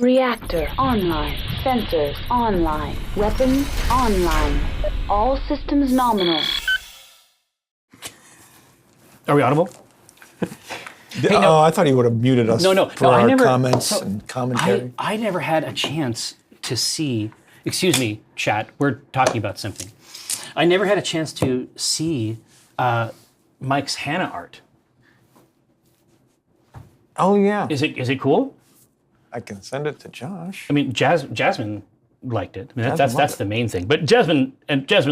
Reactor online. Sensors online. Weapons online. All systems nominal. Are we audible? I thought he would have muted us for our comments and commentary. I never had a chance to see, excuse me, chat, we're talking about something. I never had a chance to see Mike's Hannah art. Oh, yeah. Is it cool? I can send it to Josh. I mean, Jasmine liked it. I mean, that's the main thing. But Jasmine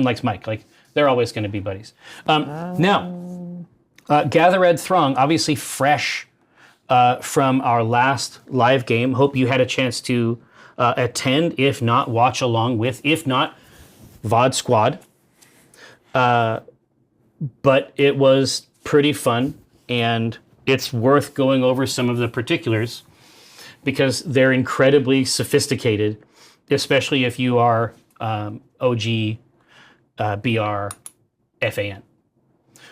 likes Mike. Like, they're always going to be buddies. Now, Gathered Throng, obviously fresh from our last live game. Hope you had a chance to attend, if not, watch along with, if not, VOD Squad. But it was pretty fun, and it's worth going over some of the particulars because they're incredibly sophisticated, especially if you are OG, BR, FAN.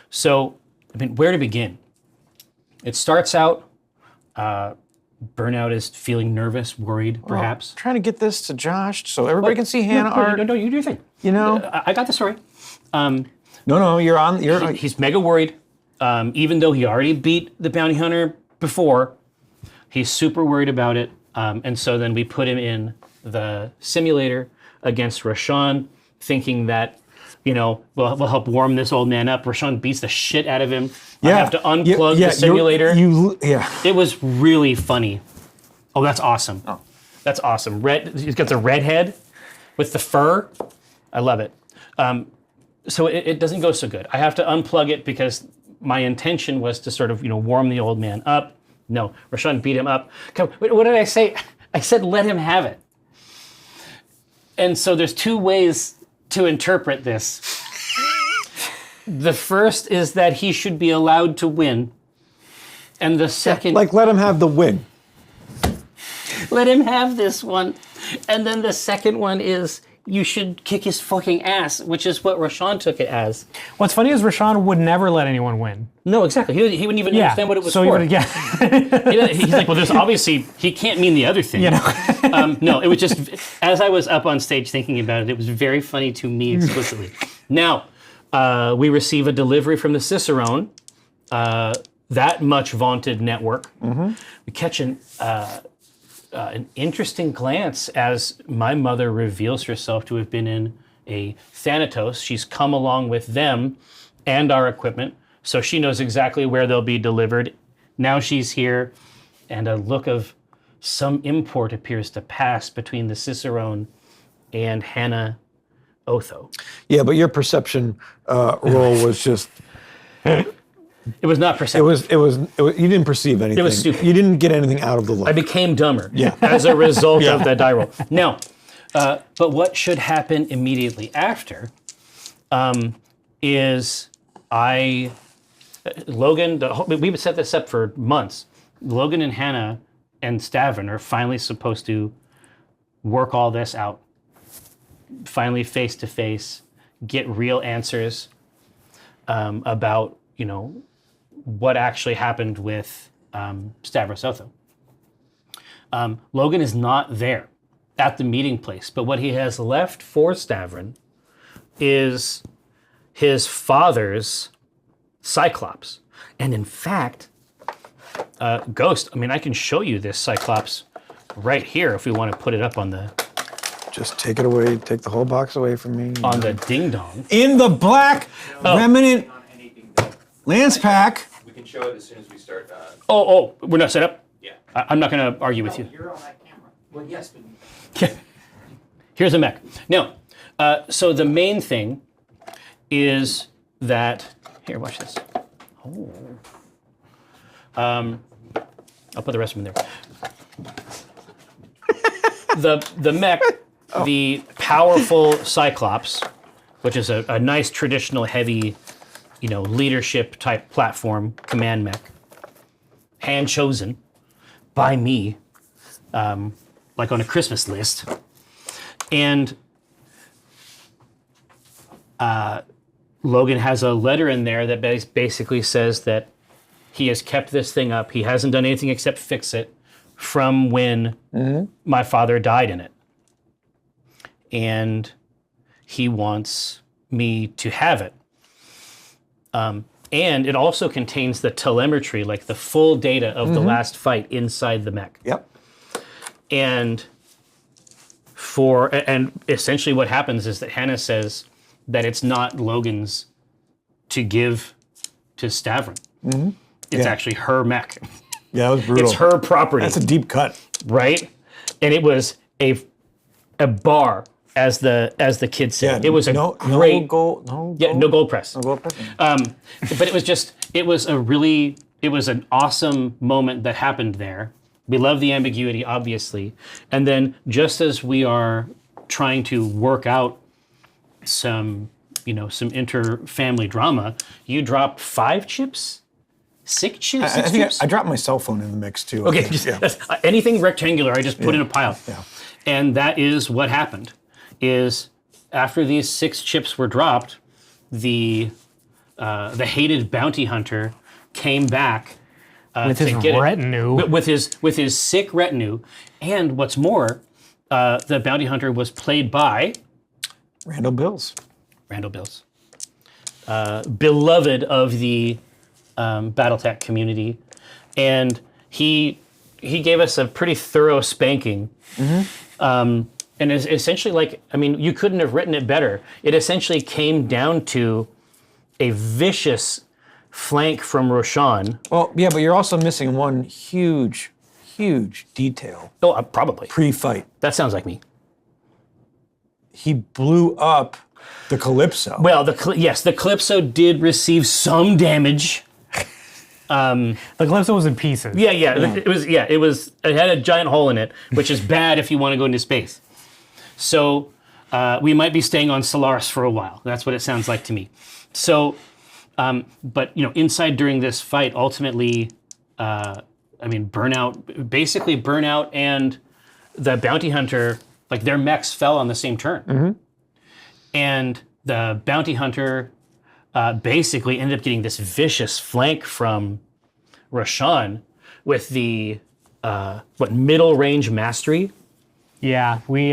So, I mean, where to begin? It starts out, Burnout is feeling nervous, worried, perhaps. Trying to get this to Josh so everybody can see Hannah art. No, you do your thing. You know? I got the story. No, you're on. He's mega worried. Even though he already beat the bounty hunter before, he's super worried about it. And so then we put him in the simulator against Rashawn, thinking that, we'll help warm this old man up. Rashawn beats the shit out of him. Yeah. I have to unplug the simulator. Yeah. It was really funny. Oh, that's awesome. Oh. That's awesome. He's got the red head with the fur. I love it. So it doesn't go so good. I have to unplug it because my intention was to sort of, warm the old man up. No, Rashawn beat him up. What did I say? I said, let him have it. And so there's two ways to interpret this. The first is that he should be allowed to win. And the second... Like, let him have the win. Let him have this one. And then the second one is, you should kick his fucking ass, which is what Rashawn took it as. What's funny is Rashawn would never let anyone win. No, exactly. He wouldn't even understand what it was for. He's like, well, there's obviously, he can't mean the other thing. No, it was just, as I was up on stage thinking about it, it was very funny to me explicitly. Now, we receive a delivery from the Cicerone, that much vaunted network. Mm-hmm. We catch an interesting glance as my mother reveals herself to have been in a Thanatos. She's come along with them and our equipment, so she knows exactly where they'll be delivered. Now she's here, and a look of some import appears to pass between the Cicerone and Hannah Otho. Yeah, but your perception role was just... It was not perceptive. It was. You didn't perceive anything. It was stupid. You didn't get anything out of the look. I became dumber Yeah. as a result of the die roll. Now, but what should happen immediately after is Logan, we've set this up for months. Logan and Hannah and Stavron are finally supposed to work all this out. Finally face to face, get real answers about, what actually happened with Stavros Otho. Logan is not there at the meeting place, but what he has left for Stavron is his father's Cyclops. And in fact, Ghost, I can show you this Cyclops right here if we want to put it up on the... Just take it away, take the whole box away from me. On the ding-dong. In the black Remnant Lance Pack. We can show it as soon as we start. We're not set up? Yeah. I'm not going to argue with you. You're on that camera. Well, yes, but... Here's a mech. No. So the main thing is that... Here, watch this. Oh. I'll put the rest of them there. The mech, the powerful Cyclops, which is a nice traditional heavy, leadership type platform command mech, hand chosen by me, like on a Christmas list, and Logan has a letter in there that basically says that he has kept this thing up. He hasn't done anything except fix it from when my father died in it. And he wants me to have it. And it also contains the telemetry, like the full data of the last fight inside the mech. Yep. And essentially what happens is that Hannah says that it's not Logan's to give to Stavron. It's actually her mech. Yeah, that was brutal. It's her property. That's a deep cut. Right? And it was a bar, as the kids said. It was a great... No gold press. No gold press. But it was an awesome moment that happened there. We love the ambiguity, obviously. And then just as we are trying to work out some inter-family drama, you dropped 5 chips? 6 chips? I think I dropped my cell phone in the mix too. Okay, anything rectangular, I just put in a pile. Yeah. And that is what happened, is after these 6 chips were dropped, the hated bounty hunter came back with his retinue. With his sick retinue. And what's more, the bounty hunter was played by... Randall Bills. Beloved of the Battletech community. And he gave us a pretty thorough spanking. And it's essentially you couldn't have written it better. It essentially came down to a vicious flank from Roshan. Well, yeah, but you're also missing one huge detail. Oh, probably. Pre-fight. That sounds like me. He blew up the Calypso. Well, the Calypso did receive some damage. The Calypso was in pieces. Yeah. It had a giant hole in it, which is bad if you want to go into space. So we might be staying on Solaris for a while. That's what it sounds like to me. So, but inside during this fight, ultimately, Burnout and the bounty hunter, like their mechs fell on the same turn. And the bounty hunter basically ended up getting this vicious flank from Roshan with the middle range mastery. Yeah, we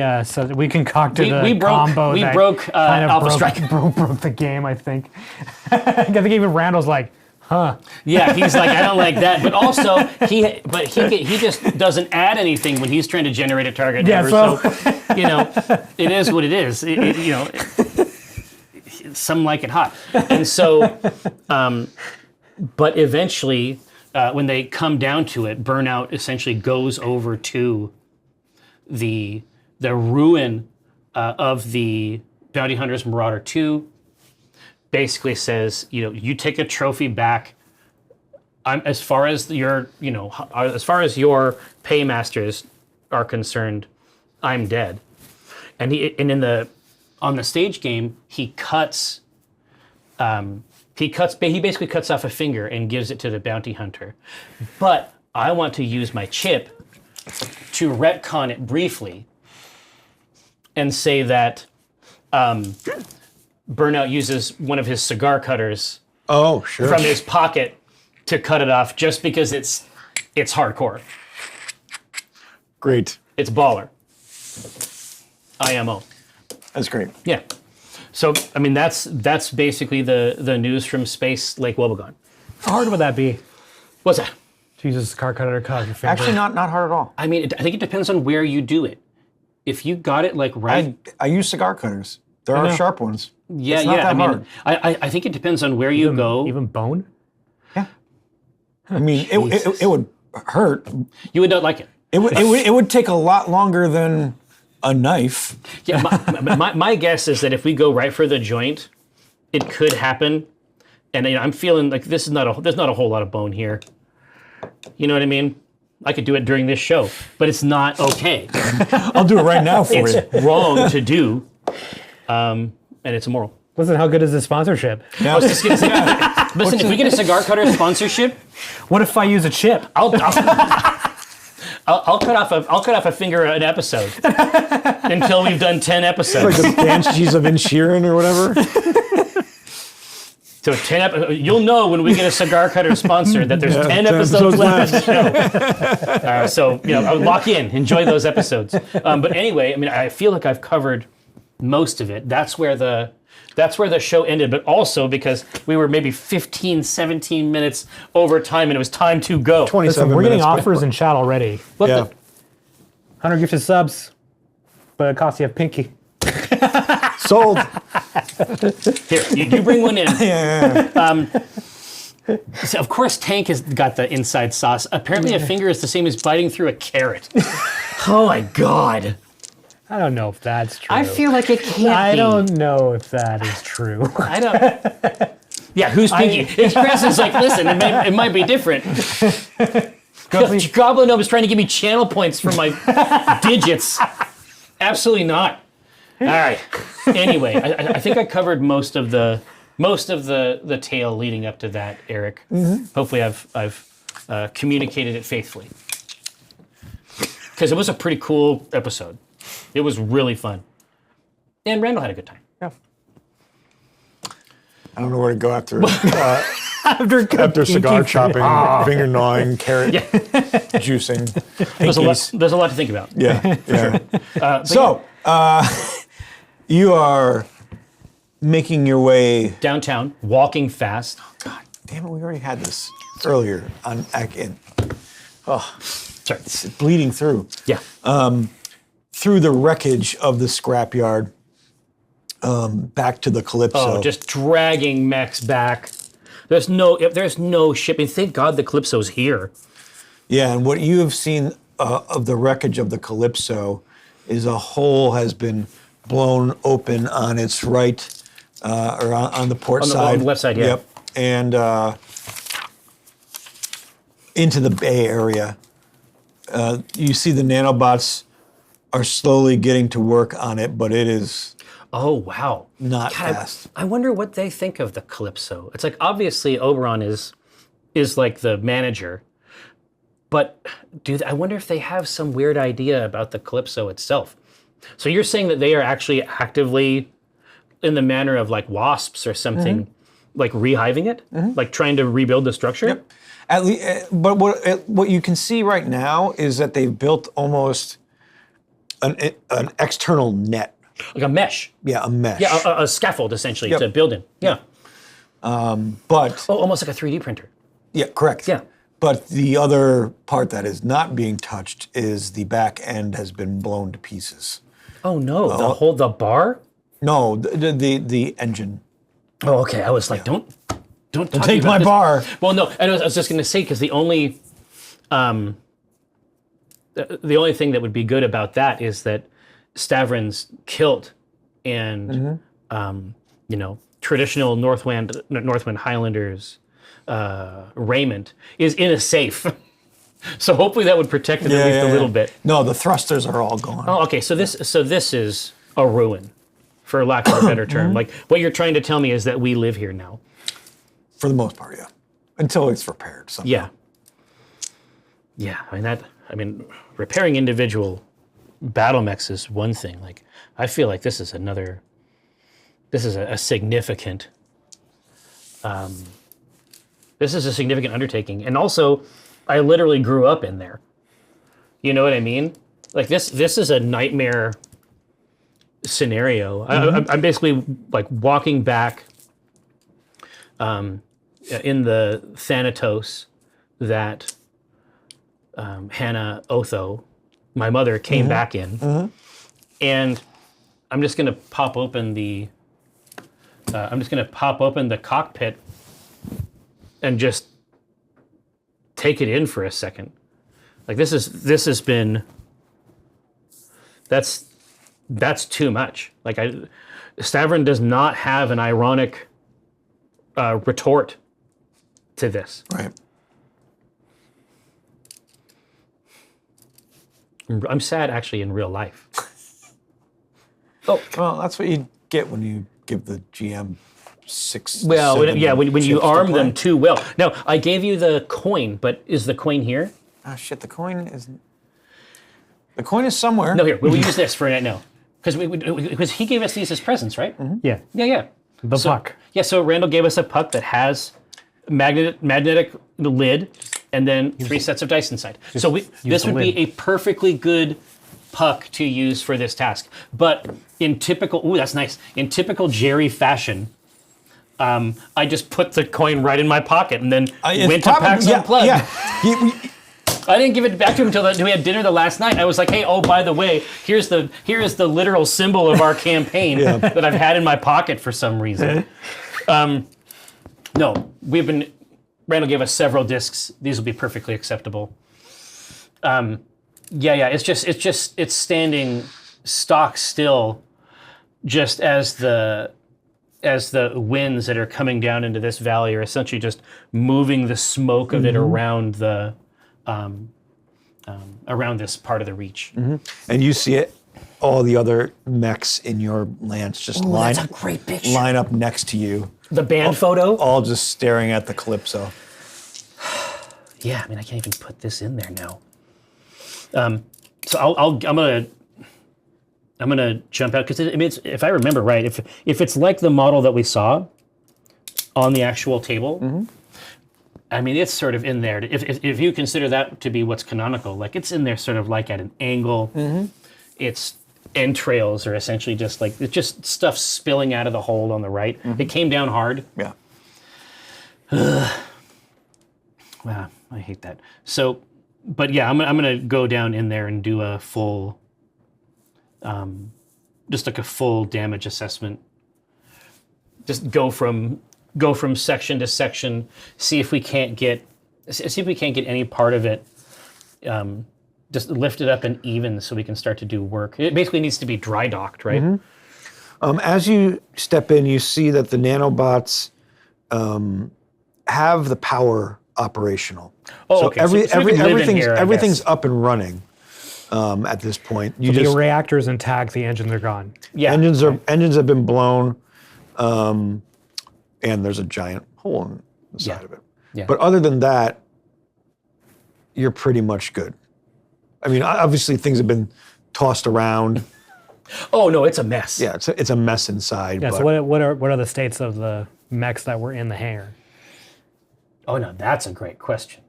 concocted a combo. We that broke kind of Alpha Strike. Broke the game, I think. I think even Randall's like, huh. Yeah, he's like, I don't like that. But also, he just doesn't add anything when he's trying to generate a target. Yeah, ever. So it is what it is. Some like it hot, and so, but eventually, when they come down to it, Burnout essentially goes over to the ruin of the Bounty Hunters Marauder 2. Basically says, you take a trophy back. As far as your paymasters are concerned, I'm dead. And on the stage game, he basically cuts off a finger and gives it to the bounty hunter. But I want to use my chip to retcon it briefly and say that Burnout uses one of his cigar cutters from his pocket to cut it off just because it's hardcore. Great. It's baller. IMO. That's great. Yeah. So, that's basically the news from Space Lake Wobegon. How hard would that be? What's that? To use a cigar cutter to cut off your finger. Actually, not hard at all. I think it depends on where you do it. If you got it right... I use cigar cutters. There are sharp ones. Yeah, it's not that hard. I think it depends on where you go. Even bone? Yeah. It would hurt. You would not like it. It would take a lot longer than a knife. Yeah, my guess is that if we go right for the joint, it could happen. And I'm feeling like there's not a whole lot of bone here. You know what I mean? I could do it during this show, but it's not okay. I'll do it right now for you. It's wrong to do, and it's immoral. Listen, how good is this sponsorship? I was just gonna say, listen, if we get a cigar cutter sponsorship, what if I use a chip? I'll cut off a finger an episode until we've done 10 episodes. Like the Banshees of Inisherin or whatever. So 10 you'll know when we get a cigar cutter sponsor that there's 10 episodes left of the show. So lock in, enjoy those episodes. But anyway, I mean, I feel like I've covered most of it. That's where the show ended, but also because we were maybe 15, 17 minutes over time, and it was time to go. 27 We're getting minutes. offers in chat already. What Yeah. the? 100 gifted subs, but it costs you a pinky. Sold. Here, you bring one in. Yeah. So of course, Tank has got the inside sauce. Apparently, a finger is the same as biting through a carrot. Oh my God. I don't know if that's true. I feel like it can't be. I don't know if that is true. I don't. Yeah, who's Pinky? It's Chris is like, listen, it might be different. Goblin Gnome is trying to give me channel points for my digits. Absolutely not. All right. Anyway, I think I covered most of the tale leading up to that, Eric. Hopefully, I've communicated it faithfully. Because it was a pretty cool episode. It was really fun. And Randall had a good time. Yeah. I don't know where to go after after cigar chopping, finger gnawing, carrot juicing. There's a lot to think about. Yeah. So, you are making your way Downtown, walking fast. God damn it! We already had this earlier on in. Oh, Sorry. it's bleeding through. Yeah. Through the wreckage of the scrapyard, back to the Calypso. Oh, just dragging mechs back. There's no shipping. Thank God the Calypso's here. Yeah, and what you have seen of the wreckage of the Calypso is a hole has been blown open on its right, or on the port side. On the left side, yeah. Yep, and into the bay area. You see the nanobots are slowly getting to work on it, but it is Oh, wow. not fast. I wonder what they think of the Calypso. It's like, obviously, Oberon is like the manager, but I wonder if they have some weird idea about the Calypso itself. So you're saying that they are actually actively, in the manner of like wasps or something, like rehiving it? Like trying to rebuild the structure? Yep. At least, but what you can see right now is that they've built almost an external net. Like a mesh. Yeah, a mesh. Yeah, a scaffold, essentially, to build in. Yeah. But almost like a 3D printer. yeah, correct. Yeah. But the other part that is not being touched is the back end has been blown to pieces. Oh, no. The bar? No, the engine. Oh, okay. I was like, don't Take my bar. Well, no, and I was just going to say, because the only thing that would be good about that is that Stavron's kilt and traditional Northwind Highlanders raiment is in a safe. So hopefully that would protect it at least a little bit. No, the thrusters are all gone. Oh, okay. So this is a ruin, for lack of a better term. Like what you're trying to tell me is that we live here now. For the most part, yeah. Until it's repaired somehow. Yeah. Yeah. I mean, repairing individual battle mechs is one thing. Like, I feel like this is a significant undertaking. And also, I literally grew up in there. You know what I mean? Like this is a nightmare scenario. I'm basically like walking back in the Thanatos that Hannah Otho, my mother, came back in, and I'm just gonna pop open the cockpit and just take it in for a second. Like that's too much. Like Stavron does not have an ironic retort to this. Right. I'm sad actually in real life. Oh, well, that's what you get when you give the GM 6. Well, when you arm them play. too well. Now, I gave you the coin, but is the coin here? Ah, shit, the coin is somewhere. No, here. We'll use this for right now. Because he gave us these as presents, right? Yeah. Yeah. The puck. Yeah, so Randall gave us a puck that has magnetic lid and then 3 sets of dice inside. So this would be a perfectly good puck to use for this task. But in typical, ooh, that's nice. In typical Jerry fashion, I just put the coin right in my pocket and then went to PAX Unplugged. I didn't give it back to him until we had dinner the last night. I was like, hey, oh, by the way, here is the literal symbol of our campaign that I've had in my pocket for some reason. No, Randall gave us several discs. These will be perfectly acceptable. It's standing stock still, just as the winds that are coming down into this valley are essentially just moving the smoke of it around the around this part of the reach. And you see it, all the other mechs in your lance just line up next to you. The band photo? All just staring at the Calypso. Yeah, I mean, I can't even put this in there now. So I'm gonna jump out because if I remember right, if it's like the model that we saw on the actual table, I mean, it's sort of in there. If you consider that to be what's canonical, like it's in there sort of like at an angle. Its entrails are essentially just like, it's just stuff spilling out of the hole on the right. It came down hard. Yeah. Wow, I hate that. So, but yeah, I'm gonna go down in there and do a full, just like a full damage assessment. Just go from section to section, see if we can't get any part of it just lifted up and even so we can start to do work. It basically needs to be dry docked, right? As you step in, you see that the nanobots have the power operational. Oh, so okay. everything's up and running at this point. The reactors intact, the engines are gone. Yeah. Engines have been blown, and there's a giant hole in the side of it. Yeah. But other than that, you're pretty much good. I mean, obviously things have been tossed around. Oh no, it's a mess. Yeah, it's a mess inside. Yeah. But So what are the states of the mechs that were in the hangar? Oh no, that's a great question.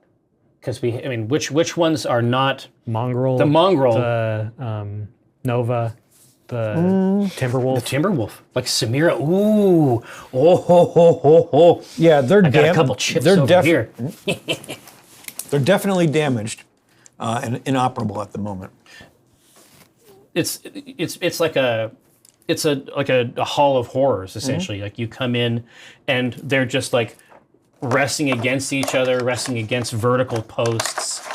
Because which ones are not Mongrel. The Mongrel. The Nova. The Timberwolf. The Timberwolf, like Samira. Ooh, oh. Yeah, they're I got a couple chips here. They're definitely damaged and inoperable at the moment. It's like a hall of horrors essentially. Like you come in, and they're just like resting against each other, resting against vertical posts,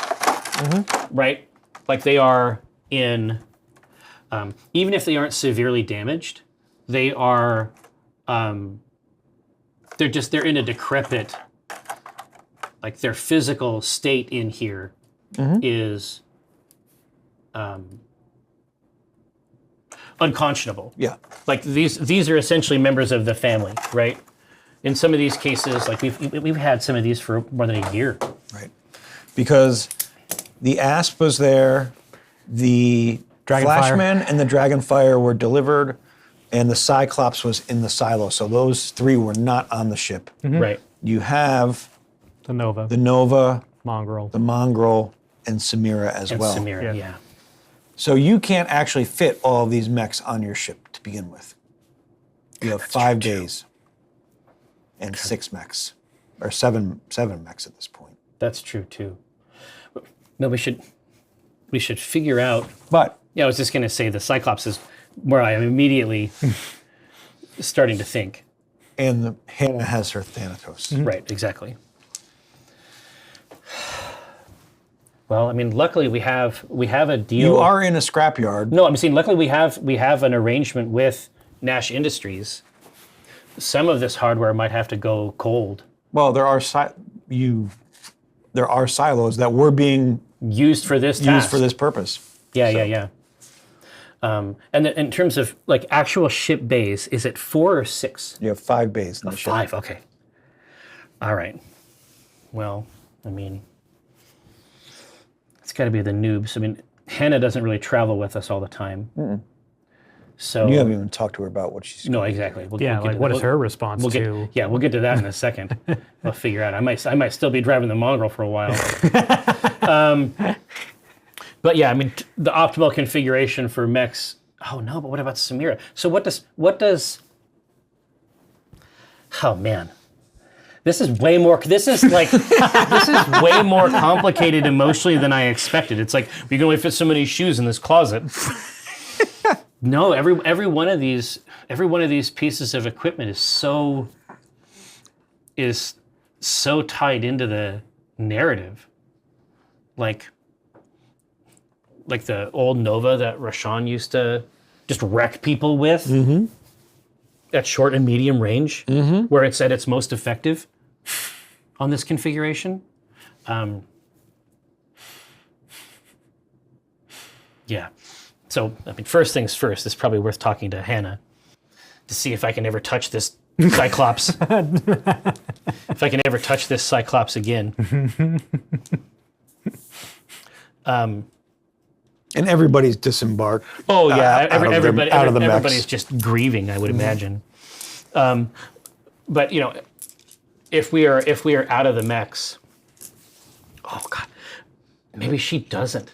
right? Like they are in. Even if they aren't severely damaged, they are. They're in a decrepit. Like their physical state in here is unconscionable. Yeah. Like these are essentially members of the family, right? In some of these cases, like we've had some of these for more than a year. Right. Because the Asp was there, the Flashman and the Dragonfire were delivered, and the Cyclops was in the silo. So those three were not on the ship. Right. You have The Nova. the Nova, Mongrel. the Mongrel, and Samira as And well. Samira, yeah. So you can't actually fit all of these mechs on your ship to begin with. You have 5 days and 6 mechs, or seven mechs at this point. That's true too. No, we should figure out. But Yeah, I was just going to say the Cyclops is where I am immediately starting to think. and Hannah has her Thanatos. Right, exactly. Well, I mean, luckily we have a deal. You are in a scrapyard. No, I'm saying luckily we have an arrangement with Nash Industries. Some of this hardware might have to go cold. Well, there are silos that were being Used for this used task. for this purpose. Yeah. And then in terms of like actual ship bays, is it 4 or 6? You have 5 bays in the ship. 5, okay. All right. Well, I mean, it's got to be the noobs. I mean, Hannah doesn't really travel with us all the time. So You haven't even talked to her about what she's. no, exactly. We'll Yeah, get like to what that. is her response We'll get, to? yeah, we'll get to that in a second. We'll figure out. I might still be driving the mongrel for a while. But yeah, I mean, the optimal configuration for mechs. Oh no, but what about Samira? So what does? Oh man, this is way more. This is way more complicated emotionally than I expected. It's like we can only fit so many shoes in this closet. No, every one of these pieces of equipment is so tied into the narrative, like the old Nova that Rashawn used to just wreck people with at short and medium range, where it's at its most effective on this configuration. Yeah. So, I mean, first things first, it's probably worth talking to Hannah to see if I can ever touch this Cyclops. If I can ever touch this Cyclops again. And everybody's disembarked. Oh yeah, out of the mechs. everybody's just grieving, I would imagine. But you know, if we are out of the mechs, oh god, maybe she doesn't.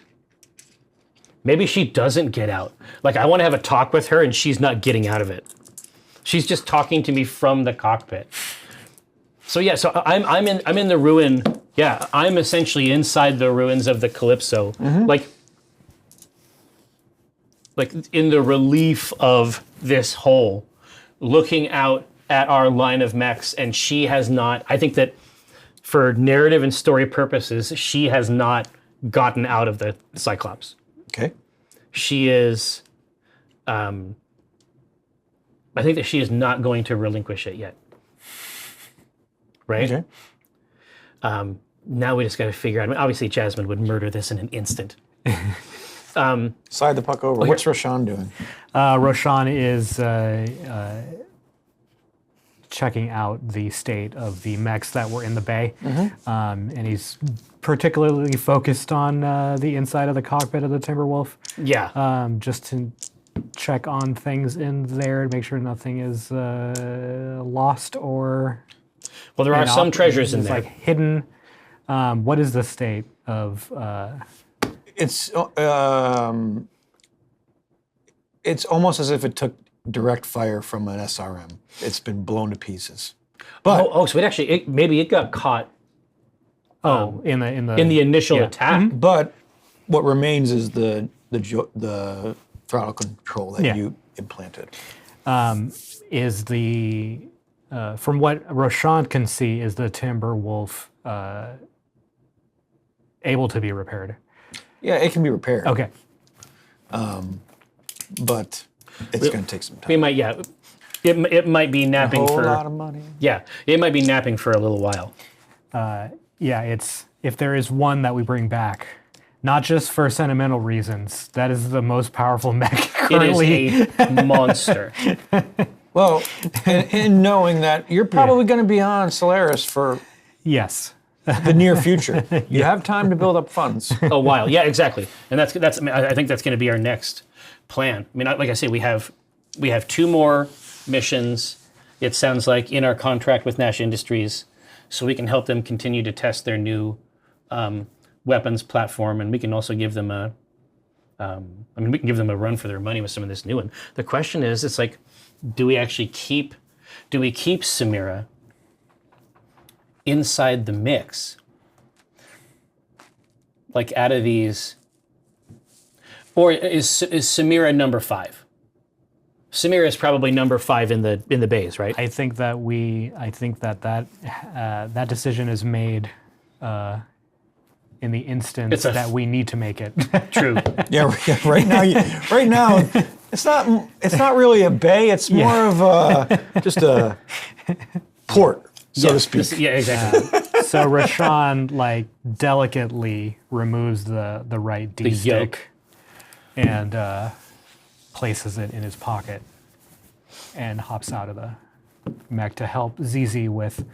Maybe she doesn't get out. Like I want to have a talk with her, and she's not getting out of it. She's just talking to me from the cockpit. So yeah, so I'm in the ruin. Yeah, I'm essentially inside the ruins of the Calypso. Like in the relief of this hole, looking out at our line of mechs, and she has not, I think that for narrative and story purposes, she has not gotten out of the Cyclops. Okay. She is, I think that she is not going to relinquish it yet. Right? Okay. Now we just got to figure out, I mean, obviously Jasmine would murder this in an instant. Slide the puck over. What's Rashawn doing? Roshan is checking out the state of the mechs that were in the bay, and he's particularly focused on the inside of the cockpit of the Timberwolf. Yeah. Just to check on things in there to make sure nothing is lost or. Well, there are some treasures in there. Like hidden. What is the state of? It's almost as if it took direct fire from an SRM. It's been blown to pieces. But so it actually maybe it got caught. In the initial attack. But what remains is the throttle control that you implanted. Is the from what Roshan can see, is the Timberwolf able to be repaired? Yeah, it can be repaired. Okay. But it's going to take some time. We might, yeah. It might be napping A whole for lot of money. Yeah, it might be napping for a little while. Yeah, it's if there is one that we bring back, not just for sentimental reasons, that is the most powerful mech currently. It is a monster. Well, in knowing that you're probably going to be on Solaris for Yes. the near future. You have time to build up funds. A while, yeah, exactly. And that's. I mean, I think that's going to be our next plan. I mean, like I say, we have 2 more missions. It sounds like in our contract with Nash Industries, so we can help them continue to test their new weapons platform, and we can also give them we can give them a run for their money with some of this new one. The question is, it's like, do we keep Samira inside the mix? Like out of these, or is Samira number 5? Samira is probably number 5 in the bays, right? I think that that decision is made in the instance that we need to make it. True. Yeah, right now, it's not really a bay. It's more of just a port, so to speak. Yeah, exactly. So Rashawn delicately removes the right D stick yoke. and places it in his pocket and hops out of the mech to help ZZ with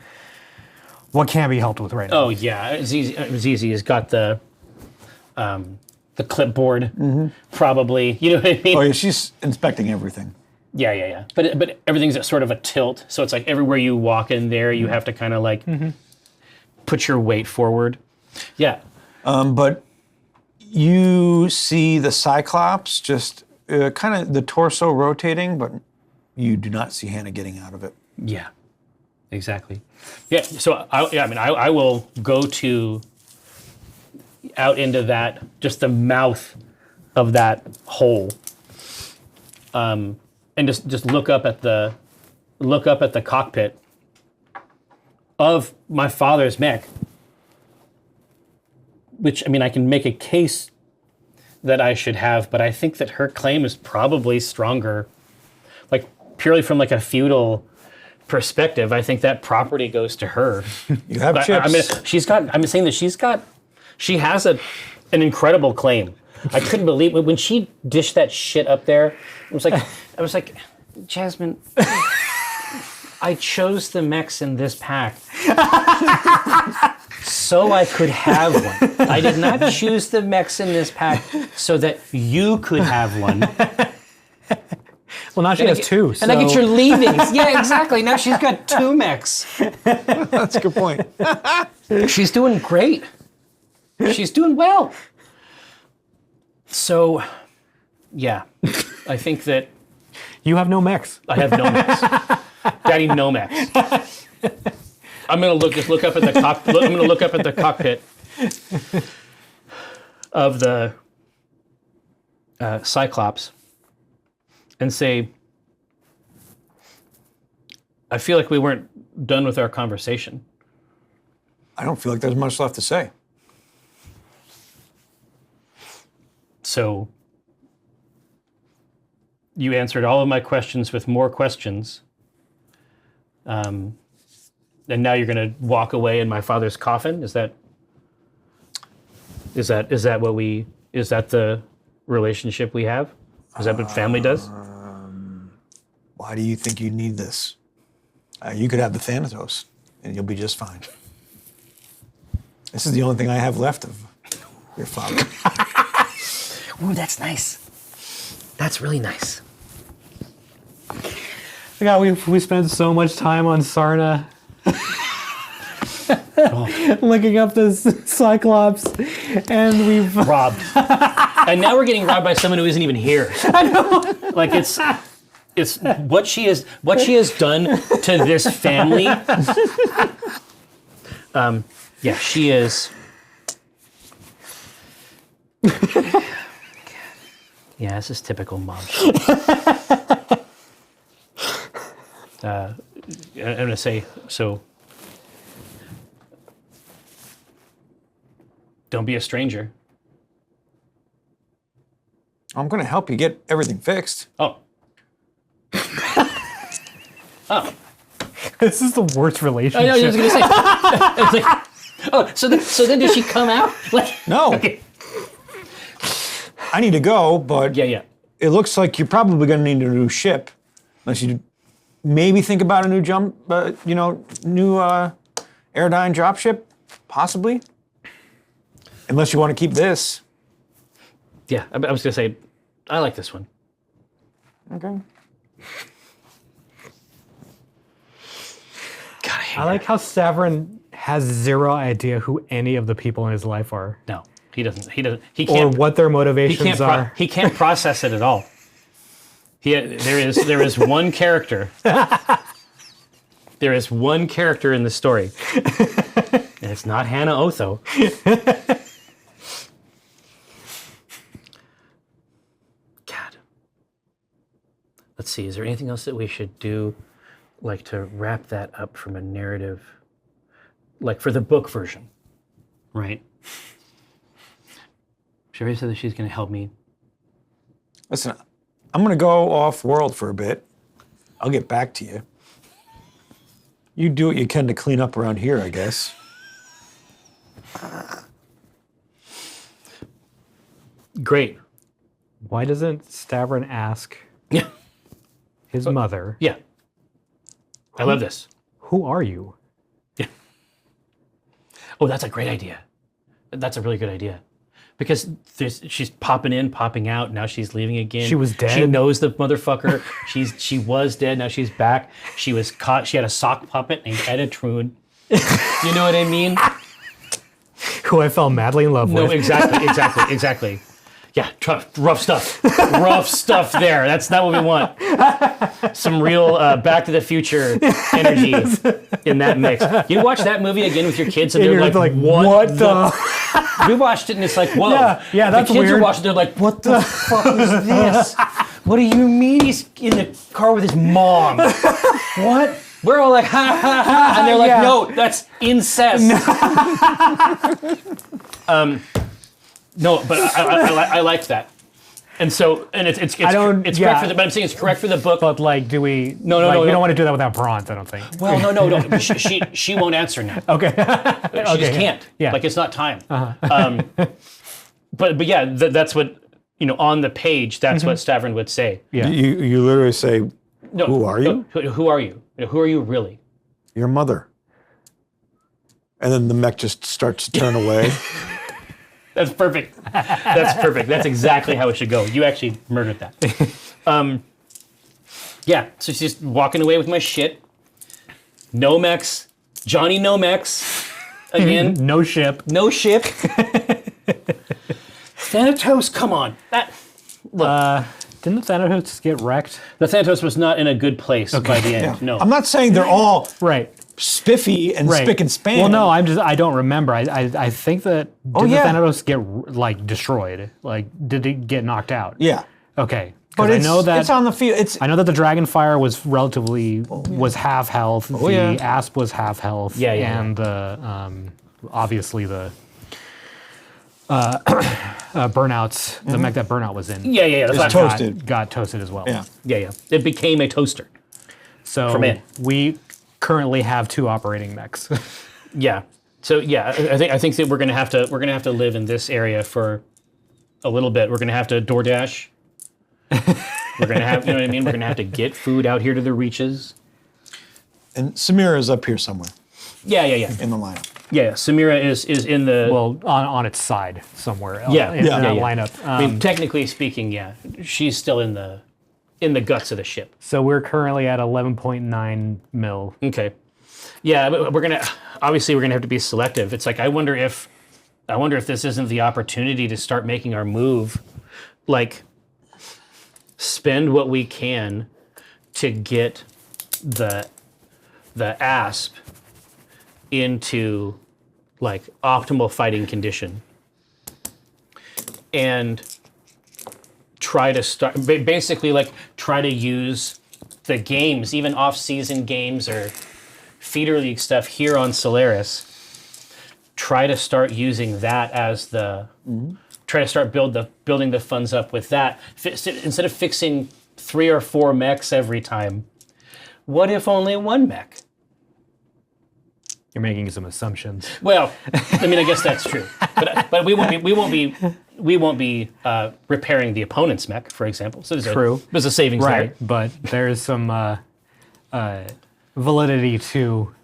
what can be helped with right now. Oh yeah, ZZ has got the the clipboard, probably. You know what I mean? Oh, yeah, she's inspecting everything. Yeah. But everything's at sort of a tilt, so it's like everywhere you walk in there, you have to kind of like put your weight forward. Yeah. But you see the Cyclops just kind of the torso rotating, but you do not see Hannah getting out of it. Yeah. Exactly. Yeah. So I will go to out into that, just the mouth of that hole, and just look up at the cockpit of my father's mech. Which, I mean, I can make a case that I should have, but I think that her claim is probably stronger. Like, purely from like a feudal perspective, I think that property goes to her. You have chips. I'm saying that she has an incredible claim. I couldn't believe when she dished that shit up there. I was like, Jasmine, I chose the mechs in this pack so I could have one. I did not choose the mechs in this pack so that you could have one. Well, now she has two. And I get your leavings. Yeah, exactly. Now she's got 2 mechs. That's a good point. She's doing great. She's doing well. So, yeah, I think that You have no mechs. I have no mechs. Daddy, no mechs. I'm gonna look up at the cockpit. I'm gonna look up at the cockpit of the Cyclops and say, I feel like we weren't done with our conversation. I don't feel like there's much left to say. So you answered all of my questions with more questions. And now you're going to walk away in my father's coffin? Is that the relationship we have? Is that what family does? Why do you think you need this? You could have the Thanatos, and you'll be just fine. This is the only thing I have left of your father. Ooh, that's nice. That's really nice. God, we spent so much time on Sarna. Looking up this Cyclops, and we've robbed. And now we're getting robbed by someone who isn't even here. I know. Like it's what she has done to this family. Yeah, she is. Yeah, this is typical mom shit. I'm gonna say so. Don't be a stranger. I'm going to help you get everything fixed. Oh. Oh. This is the worst relationship. I know, I was gonna say. It's like, oh, so then did she come out? Like, No. okay. I need to go, but Yeah. it looks like you're probably going to need a new ship, unless you maybe think about a new new Aerodyne dropship, possibly. Unless you want to keep this. Yeah, I was gonna say, I like this one. Okay. God, I like how Stavron has zero idea who any of the people in his life are. No, he doesn't. He Or can't. what their motivations are. He can't process it at all. There is one character. There is one character in the story, and it's not Hannah Otho. God. Let's see. Is there anything else that we should do, like to wrap that up from a narrative, like for the book version, right? Sherry said that she's going to help me. Listen, I'm going to go off world for a bit. I'll get back to you. You do what you can to clean up around here, I guess. Great. Why doesn't Stavron ask Yeah. his mother, Yeah. I love this. who are you? Yeah. Oh, that's a great idea. That's a really good idea. because she's popping in, popping out. Now she's leaving again. She was dead? She knows the motherfucker. She was dead. Now she's back. She was caught. She had a sock puppet named Editrune. You know what I mean? Who I fell madly in love No, with. exactly. Yeah, rough stuff. Rough stuff there. That's not what we want. Some real Back to the Future energy in that mix. You watch that movie again with your kids and they're you're like, what the? We watched it and it's like, whoa. Yeah, that's the kids weird. are watching, they're like, what the fuck is this? What do you mean he's in the car with his mom? What? We're all like, ha, ha, ha. And they're like, Yeah. no, that's incest. No, but I like that. And so, and it's correct for the, but I'm saying it's correct for the book. But like, do we? No, like, no. We don't want to do that without bronze. I don't think. Well, no. She won't answer now. Okay. She just can't. Yeah. Like it's not time. But yeah, that's what, on the page, that's what Stavron would say. Yeah. You literally say, No, who are you? Who are you? Who are you really? Your mother. And then the mech just starts to turn away. That's perfect. That's exactly how it should go. You actually murdered that. Yeah, so she's walking away with my shit. No mechs. Johnny no mechs. Again. No ship. No ship. Thanatos, come on. Didn't the Thanatos get wrecked? The Thanatos was not in a good place by the end. No. I'm not saying they're all Right. spiffy and Right. spick and span. Well, no, I don't remember. I think that did yeah. the Thanatos get like destroyed? Like, did it get knocked out? Yeah. Okay. But I know that it's on the field. I know that the Dragonfire was relatively was half health. The yeah. Asp was half health. Yeah. And the obviously the burnouts, the mech that Burnout was in. Yeah. That's toasted. Got toasted as well. Yeah. Yeah. It became a toaster. So From it. we currently have 2 operating mechs. Yeah. So yeah, I think that we're gonna have to live in this area for a little bit. We're gonna have to DoorDash. We're gonna have, you know what I mean? We're gonna have to get food out here to the reaches. And Samira is up here somewhere Yeah. in the lineup. Yeah. Samira is in the. Well, on its side somewhere. Yeah, in yeah, that yeah. lineup. I mean, technically speaking, yeah, she's still in the guts of the ship. So we're currently at 11.9 mil. Okay. Yeah, but we're gonna have to be selective. It's like I wonder if this isn't the opportunity to start making our move, like spend what we can to get the Asp into like optimal fighting condition and try to start basically like try to use the games, even off-season games or feeder league stuff here on Solaris, try to start using that as the try to start building the funds up with that. Instead of fixing 3 or 4 mechs every time, what if only 1 mech? You're making some assumptions. Well, I mean, I guess that's true, but we won't be repairing the opponent's mech, for example. So there's a savings Right, there. but there's some validity to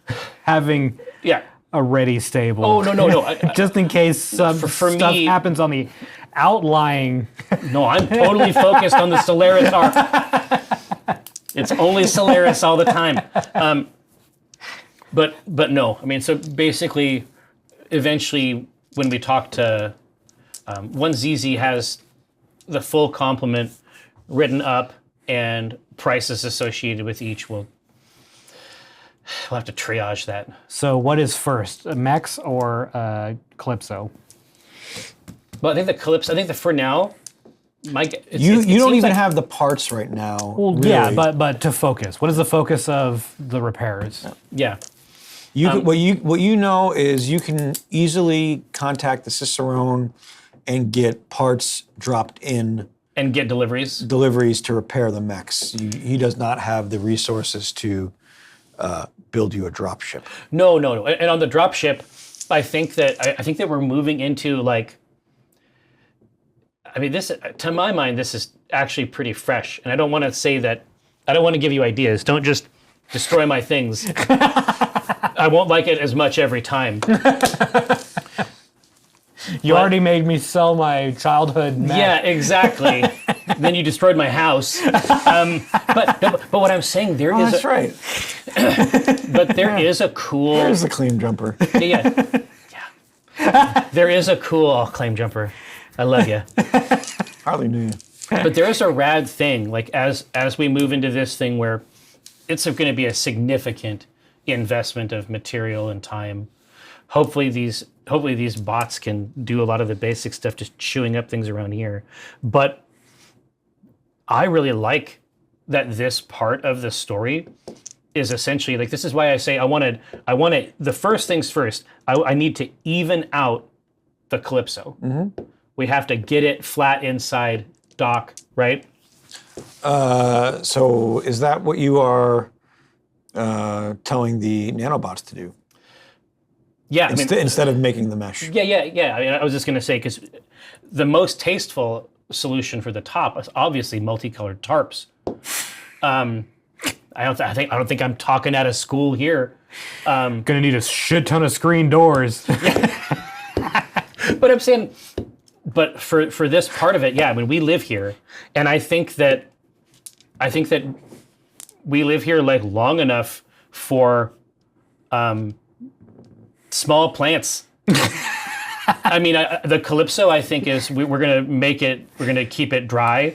having Yeah. a ready stable. Oh no. Just in case some For stuff me- happens on the outlying. No, I'm totally focused on the Solaris arc. It's only Solaris all the time. But no, I mean, so basically, eventually, when we talk to, once ZZ has the full complement written up and prices associated with each, we'll have to triage that. So what is first, mechs or Calypso? Well, I think that for now, You don't even have the parts right now. Well, really. yeah, but to focus. What is the focus of the repairs? Yeah. What you know is you can easily contact the Cicerone and get parts dropped in And get deliveries. to repair the mechs. He does not have the resources to build you a dropship. No. And on the dropship, I think that we're moving into like. I mean, this to my mind, this is actually pretty fresh, and I don't want to say that. I don't want to give you ideas. Don't just destroy my things. I won't like it as much every time. You already made me sell my childhood mech. Yeah, exactly. Then you destroyed my house. But what I'm saying, there is That's right. but there is a cool. There's the claim jumper. Yeah. There is a cool claim jumper. I love you. Hardly knew you. But there is a rad thing, like as we move into this thing where it's going to be a significant investment of material and time. Hopefully these bots can do a lot of the basic stuff, just chewing up things around here. But I really like that this part of the story is essentially like, this is why I say I wanted the first things first. I need to even out the Calypso. Mm-hmm. We have to get it flat inside dock, right? So is that what you are telling the nanobots to do? Yeah. Instead of making the mesh. Yeah. I was just going to say, because the most tasteful solution for the top is obviously multicolored tarps. I don't think I'm talking out of school here. Gonna need a shit ton of screen doors. But I'm saying, but for this part of it, yeah. I mean, we live here, and I think that we live here like long enough for small plants. I mean, the Calypso, I think, is we're gonna keep it dry,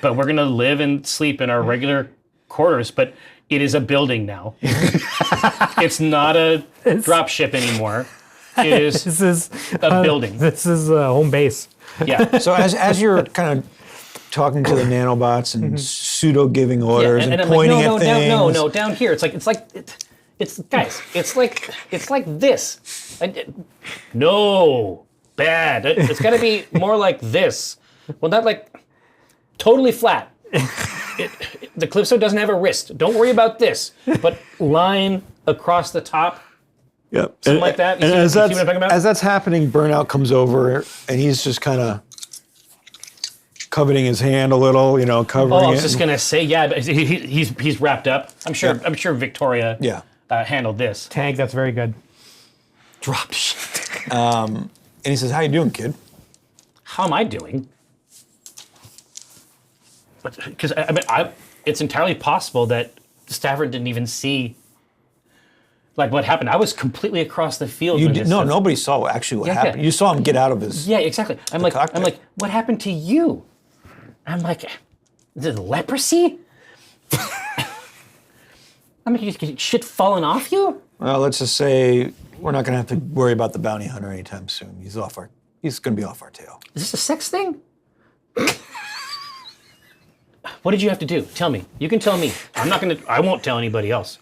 but we're gonna live and sleep in our regular quarters. But it is a building now. It's not a drop ship anymore. It is This is a building. This is home base. Yeah. So as you're kind of talking to the nanobots and pseudo giving orders and I'm pointing like, at things. no, down here. It's guys. It's like this. No, bad. It's got to be more like this. Well, not like totally flat. The Calypso doesn't have a wrist. Don't worry about this. But line across the top. Yep. Something like that. And see what I'm talking about? as that's happening, Burnout comes over and he's just kind of coveting his hand a little, covering it. I was just gonna say, yeah, but he's wrapped up. I'm sure Victoria handled this. Tank, that's very good. Drop shit. And he says, "How you doing, kid?" How am I doing? Because it's entirely possible that Stafford didn't even see like what happened. I was completely across the field. Nobody saw actually what happened. Yeah. You saw him get out of his. Yeah, exactly. I'm like, cockpit. what happened to you? I'm like, is it leprosy? I'm like, you just get shit falling off you? Well, let's just say we're not going to have to worry about the bounty hunter anytime soon. He's going to be off our tail. Is this a sex thing? What did you have to do? Tell me. You can tell me. I won't tell anybody else.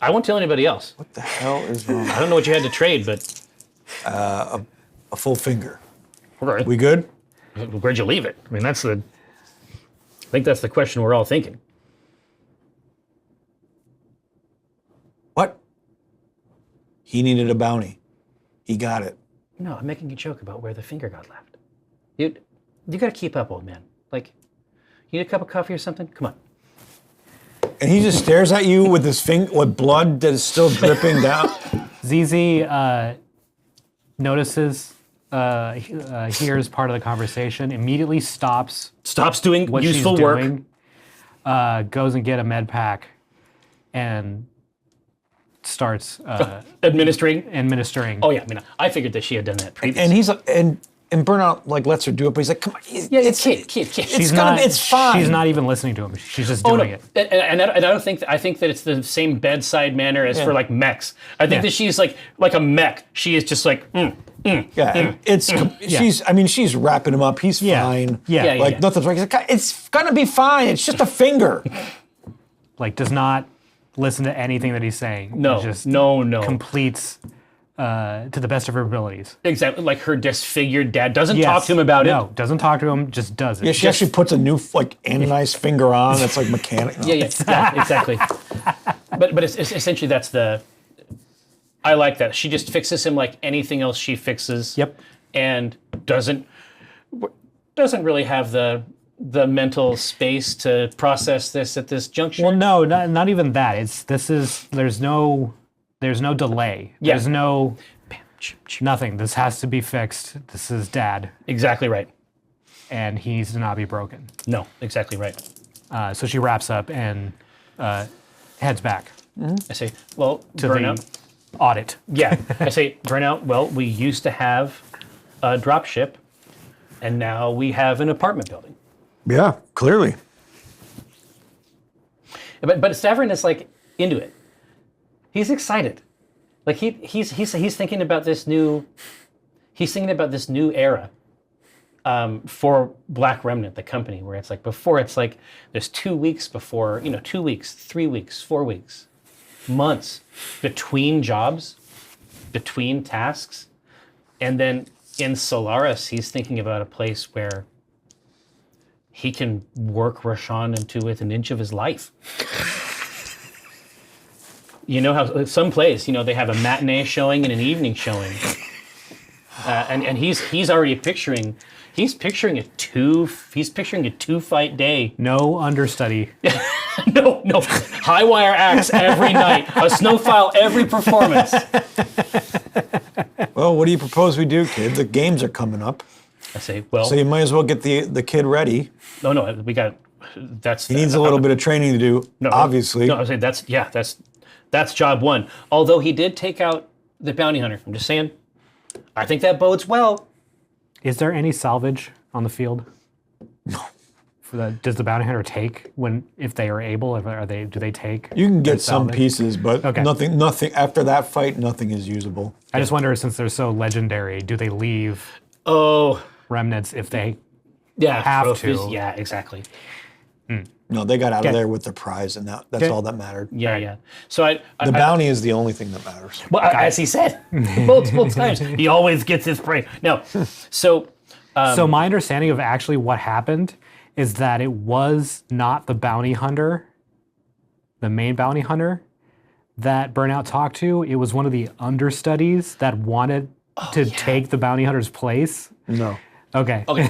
I won't tell anybody else. What the hell is wrong? I don't know what you had to trade, but... A full finger. Okay. We good? Where'd you leave it? I mean, I think that's the question we're all thinking. What? He needed a bounty. He got it. No, I'm making a joke about where the finger got left. You got to keep up, old man. Like, you need a cup of coffee or something? Come on. And he just stares at you with his finger, with blood that is still dripping down. ZZ notices, hears part of the conversation, immediately stops doing what useful she's work. doing, goes and get a med pack, and starts Administering. administering. Oh yeah, I mean, I figured that she had done that previously. And Burnout lets her do it, but he's like, "Come on, It's kid. it's fine." She's not even listening to him. She's just doing it. And I don't think I think that it's the same bedside manner as for like mechs. I think that she's like a mech. She is just like, she's wrapping him up. He's fine. Yeah. Nothing's wrong. He's like, "It's gonna be fine. It's just a finger." Like, does not listen to anything that he's saying. No, Just no. completes to the best of her abilities. Exactly, like her disfigured dad doesn't talk to him about it. No, doesn't talk to him, just does it. Yeah, she actually puts a new anodized finger on that's like mechanical. Yeah, exactly. But it's essentially that's the. I like that. She just fixes him like anything else she fixes. Yep. And doesn't really have the mental space to process this at this juncture. Well, no, not even that. There's no delay. Yeah. There's no Nothing. This has to be fixed. This is Dad, Exactly right. and he needs to not be broken. No, exactly right. So she wraps up and heads back I say, well, to Burnout. the audit. Yeah, I say, Burnout, well, we used to have a drop ship, and now we have an apartment building. Yeah, clearly. But Stavron is like into it. He's excited. Like he's thinking about this new. He's thinking about this new era for Black Remnant, the company, where it's like before it's like there's 2 weeks before 2 weeks, 3 weeks, 4 weeks, months between jobs, between tasks, and then in Solaris he's thinking about a place where he can work Rashawn into with an inch of his life. You know how some place, they have a matinee showing and an evening showing, and he's already picturing a two fight day. No understudy. No high wire acts every night, a snow file every performance. Well, what do you propose we do, kid? The games are coming up. I say, well, So you might as well get the kid ready. no, we got that's He needs a little bit of training to do, obviously. No, I say that's job one. Although he did take out the bounty hunter. I'm just saying, I think that bodes well. Is there any salvage on the field? No. Does the bounty hunter take if they are able? Do they take? You can get and some salvage? pieces, but Okay. nothing after that fight. Nothing is usable. I just wonder, since they're so legendary, do they leave Oh, remnants if they yeah, have trophies. to? Yeah, exactly. No, they got out Okay. of there with their prize, and that's Okay. all that mattered. Yeah. So The bounty is the only thing that matters. well, as he said multiple times, he always gets his praise. No, so So my understanding of actually what happened is that it was not the bounty hunter, the main bounty hunter, that Burnout talked to. It was one of the understudies that wanted to take the bounty hunter's place. No. Okay. okay,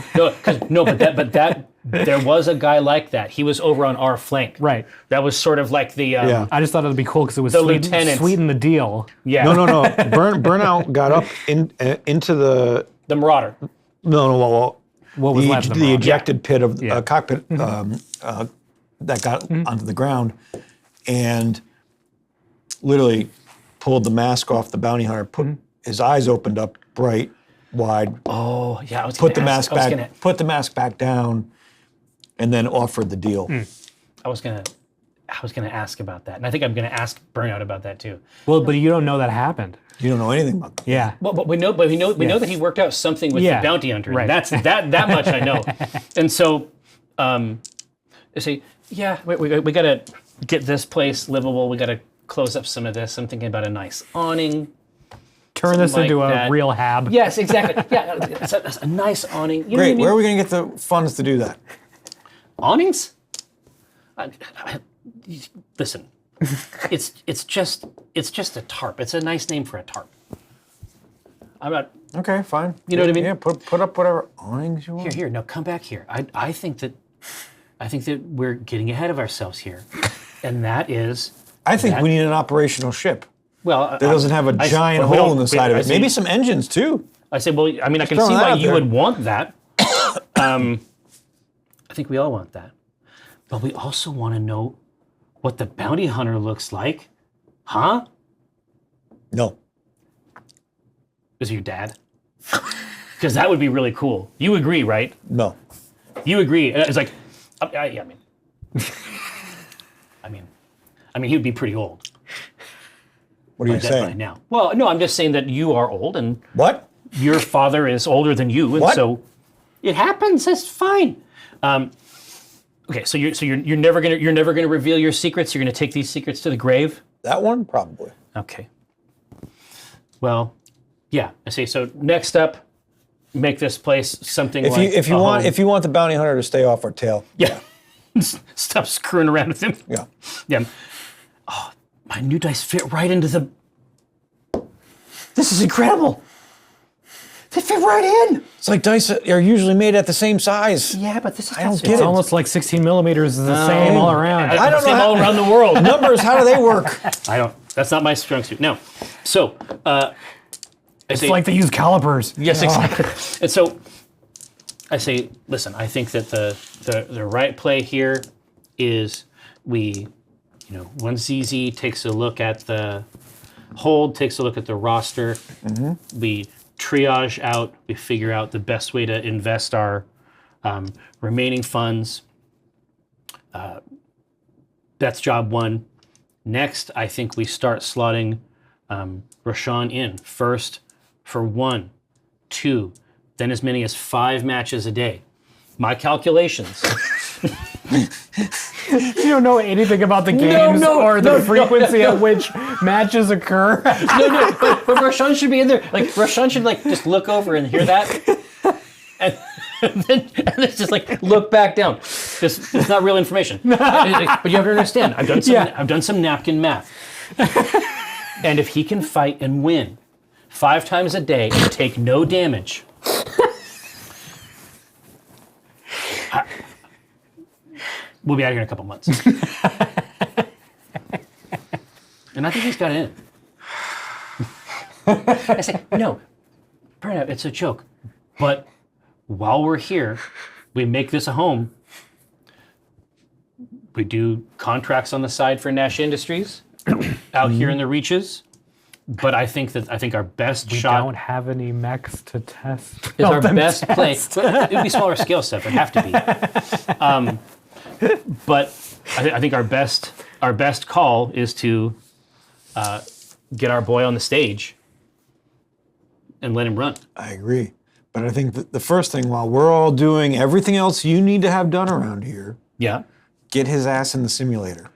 but that there was a guy like that. He was over on our flank. Right. That was sort of like the Yeah. I just thought it'd be cool because it was The lieutenant. sweeten the deal. yeah No. Burnout got up into the the Marauder. well, What was left of the them? ejected pit of Yeah. cockpit that got onto the ground, and literally pulled the mask off the bounty hunter. Put his eyes opened up bright, wide. Oh yeah, I was Put gonna the ask- mask back. Put the mask back down, and then offered the deal. I was gonna ask about that, and I think I'm gonna ask Burnout about that too. Well, but you don't know that happened. You don't know anything about that. Yeah. Well, but we know that he worked out something with Yeah, the bounty hunter. right. That's that much I know. And so, I say, yeah, we gotta get this place livable. We gotta close up some of this. I'm thinking about a nice awning. Turn this Something into like a that. real hab. Yes, exactly. Yeah, it's a nice awning. You know what I Great. mean? Where are we going to get the funds to do that? Awnings? Listen, it's just a tarp. It's a nice name for a tarp. I'm not. Okay, fine. You know what I mean? Yeah. Put up whatever awnings you want. Here. Now come back here. I think that we're getting ahead of ourselves here, and that is. I think that- we need an operational ship Well, that doesn't have a giant hole in the side of it. Maybe some engines too. I say, well, I mean, I can throwing see that why out you there. would want that. I think we all want that. But we also want to know what the bounty hunter looks like. Huh? No. Is it your dad? Because that would be really cool. You agree, right? No. You agree. It's like, yeah, I mean, he would be pretty old What are you by saying? now. Well, no, I'm just saying that you are old and What? your father is older than you, and What? so it happens. That's fine. Okay, so you're never gonna reveal your secrets. You're gonna take these secrets to the grave. That one? Probably. Okay. Well, yeah. I see. So next up, make this place something If like you if you want the bounty hunter to stay off our tail. yeah. Stop screwing around with him. Yeah. Yeah. Oh, my new dice fit right into the. This is incredible. They fit right in. It's like dice are usually made at the same size. Yeah, but this is. I don't it's get It's it. almost like 16 millimeters is the same all around. I don't know all how- around the world. Numbers, how do they work? I don't. That's not my strong suit. No. So, I It's like they use calipers. Yes, exactly. And so I say, listen, I think that the right play here is once ZZ takes a look at the hold, takes a look at the roster, we triage out, we figure out the best way to invest our remaining funds. That's job one. Next, I think we start slotting Roshan in first for 1, 2, then as many as 5 matches a day. My calculations. You don't know anything about the games or the frequency at which matches occur. But Roshan should be in there. Like Roshan should just look over and hear that, and then it's just look back down. It's not real information. But you have to understand. I've done some napkin math, and if he can fight and win 5 times a day and take no damage. We'll be out here in a couple months. And I think he's got it in. I say, no, Pranav, it's a joke. But while we're here, we make this a home. We do contracts on the side for Nash Industries out here in the reaches. But I think our best shot... We don't have any mechs to test. Is our best play. It would be smaller scale stuff. It'd have to be. But I think our best call is to get our boy on the stage and let him run. I agree. But I think that the first thing, while we're all doing everything else you need to have done around here, get his ass in the simulator.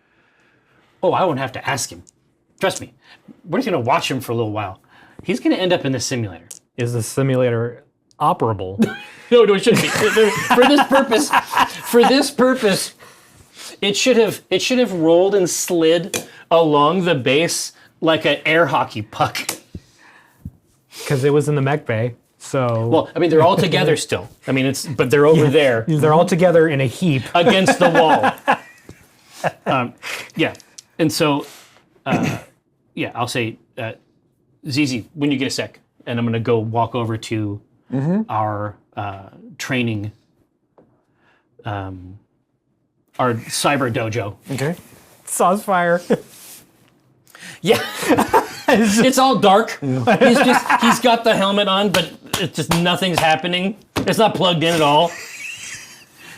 Oh, I won't have to ask him. Trust me. We're just going to watch him for a little while. He's going to end up in the simulator. Is the simulator operable? No, it shouldn't be. For this purpose, it should have rolled and slid along the base like an air hockey puck. Because it was in the mech bay. So well, I mean, they're all together still. I mean, but they're over there. They're all together in a heap against the wall. And so, I'll say, ZZ, when you get a sec, and I'm going to go walk over to our training, our cyber dojo. Okay. Sauce fire. Yeah. It's all dark. Yeah. He's got the helmet on, but it's just nothing's happening. It's not plugged in at all.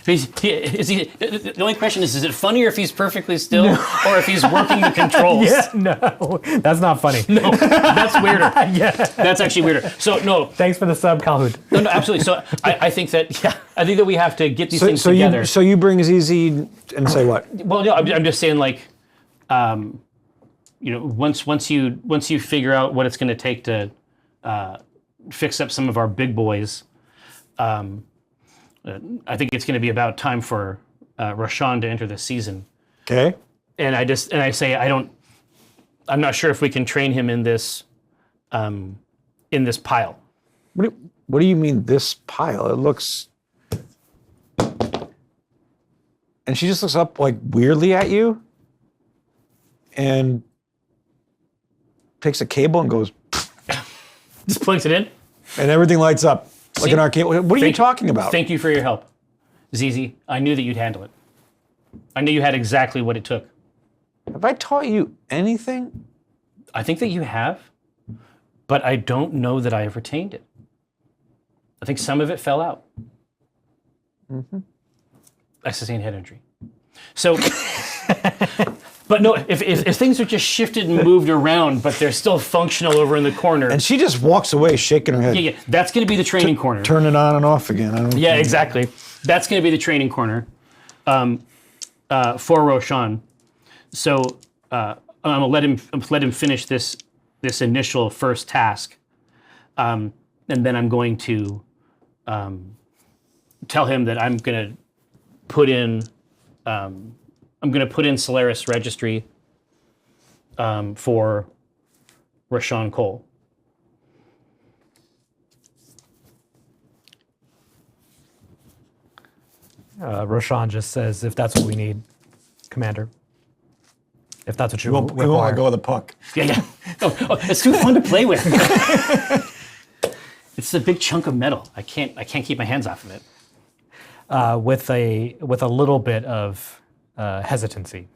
The only question is it funnier if he's perfectly still or if he's working the controls? Yeah, no, that's not funny. No, that's weirder. Yeah. That's actually weirder. So, no. Thanks for the sub, Calhoun. No, absolutely. So I think that we have to get these things together. So you bring ZZ and say what? Well, no, I'm just saying once you figure out what it's going to take to fix up some of our big boys, I think it's going to be about time for Roshan to enter the season. Okay. And I say I'm not sure if we can train him in this pile. What do you mean this pile? It looks. And she just looks up weirdly at you, and takes a cable and goes. Just plugs it in, and everything lights up. Like an arcade. What are you talking about? Thank you for your help, ZZ. I knew that you'd handle it. I knew you had exactly what it took. Have I taught you anything? I think that you have, but I don't know that I have retained it. I think some of it fell out. Mm-hmm. I sustained head injury. So, but no, if things are just shifted and moved around, but they're still functional over in the corner. And she just walks away shaking her head. Yeah. That's going to be the training corner. Turn it on and off again. Exactly. That's going to be the training corner for Roshan. So I'm going to let him finish this initial first task, and then I'm going to tell him that I'm going to put in Solaris Registry for Roshan Cole. Roshan just says, if that's what we need, Commander. If that's what you want. We won't let go of the puck. Yeah. Oh, it's too fun to play with. It's a big chunk of metal. I can't keep my hands off of it. With a little bit of hesitancy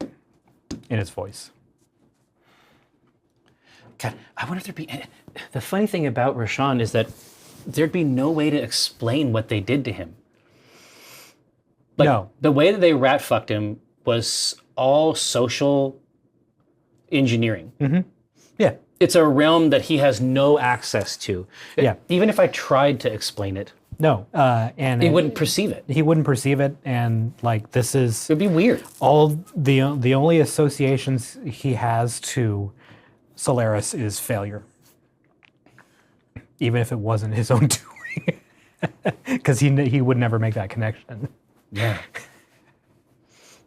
in his voice. God, I wonder if there'd be. The funny thing about Roshan is that there'd be no way to explain what they did to him. Like, No. The way that they rat fucked him was all social engineering. Mm-hmm. Yeah. It's a realm that he has no access to. Yeah. Even if I tried to explain it, No. And he wouldn't perceive it. He wouldn't perceive it, and like this is It would be weird. all the only associations he has to Solaris is failure. Even if it wasn't his own doing, because he would never make that connection. Yeah.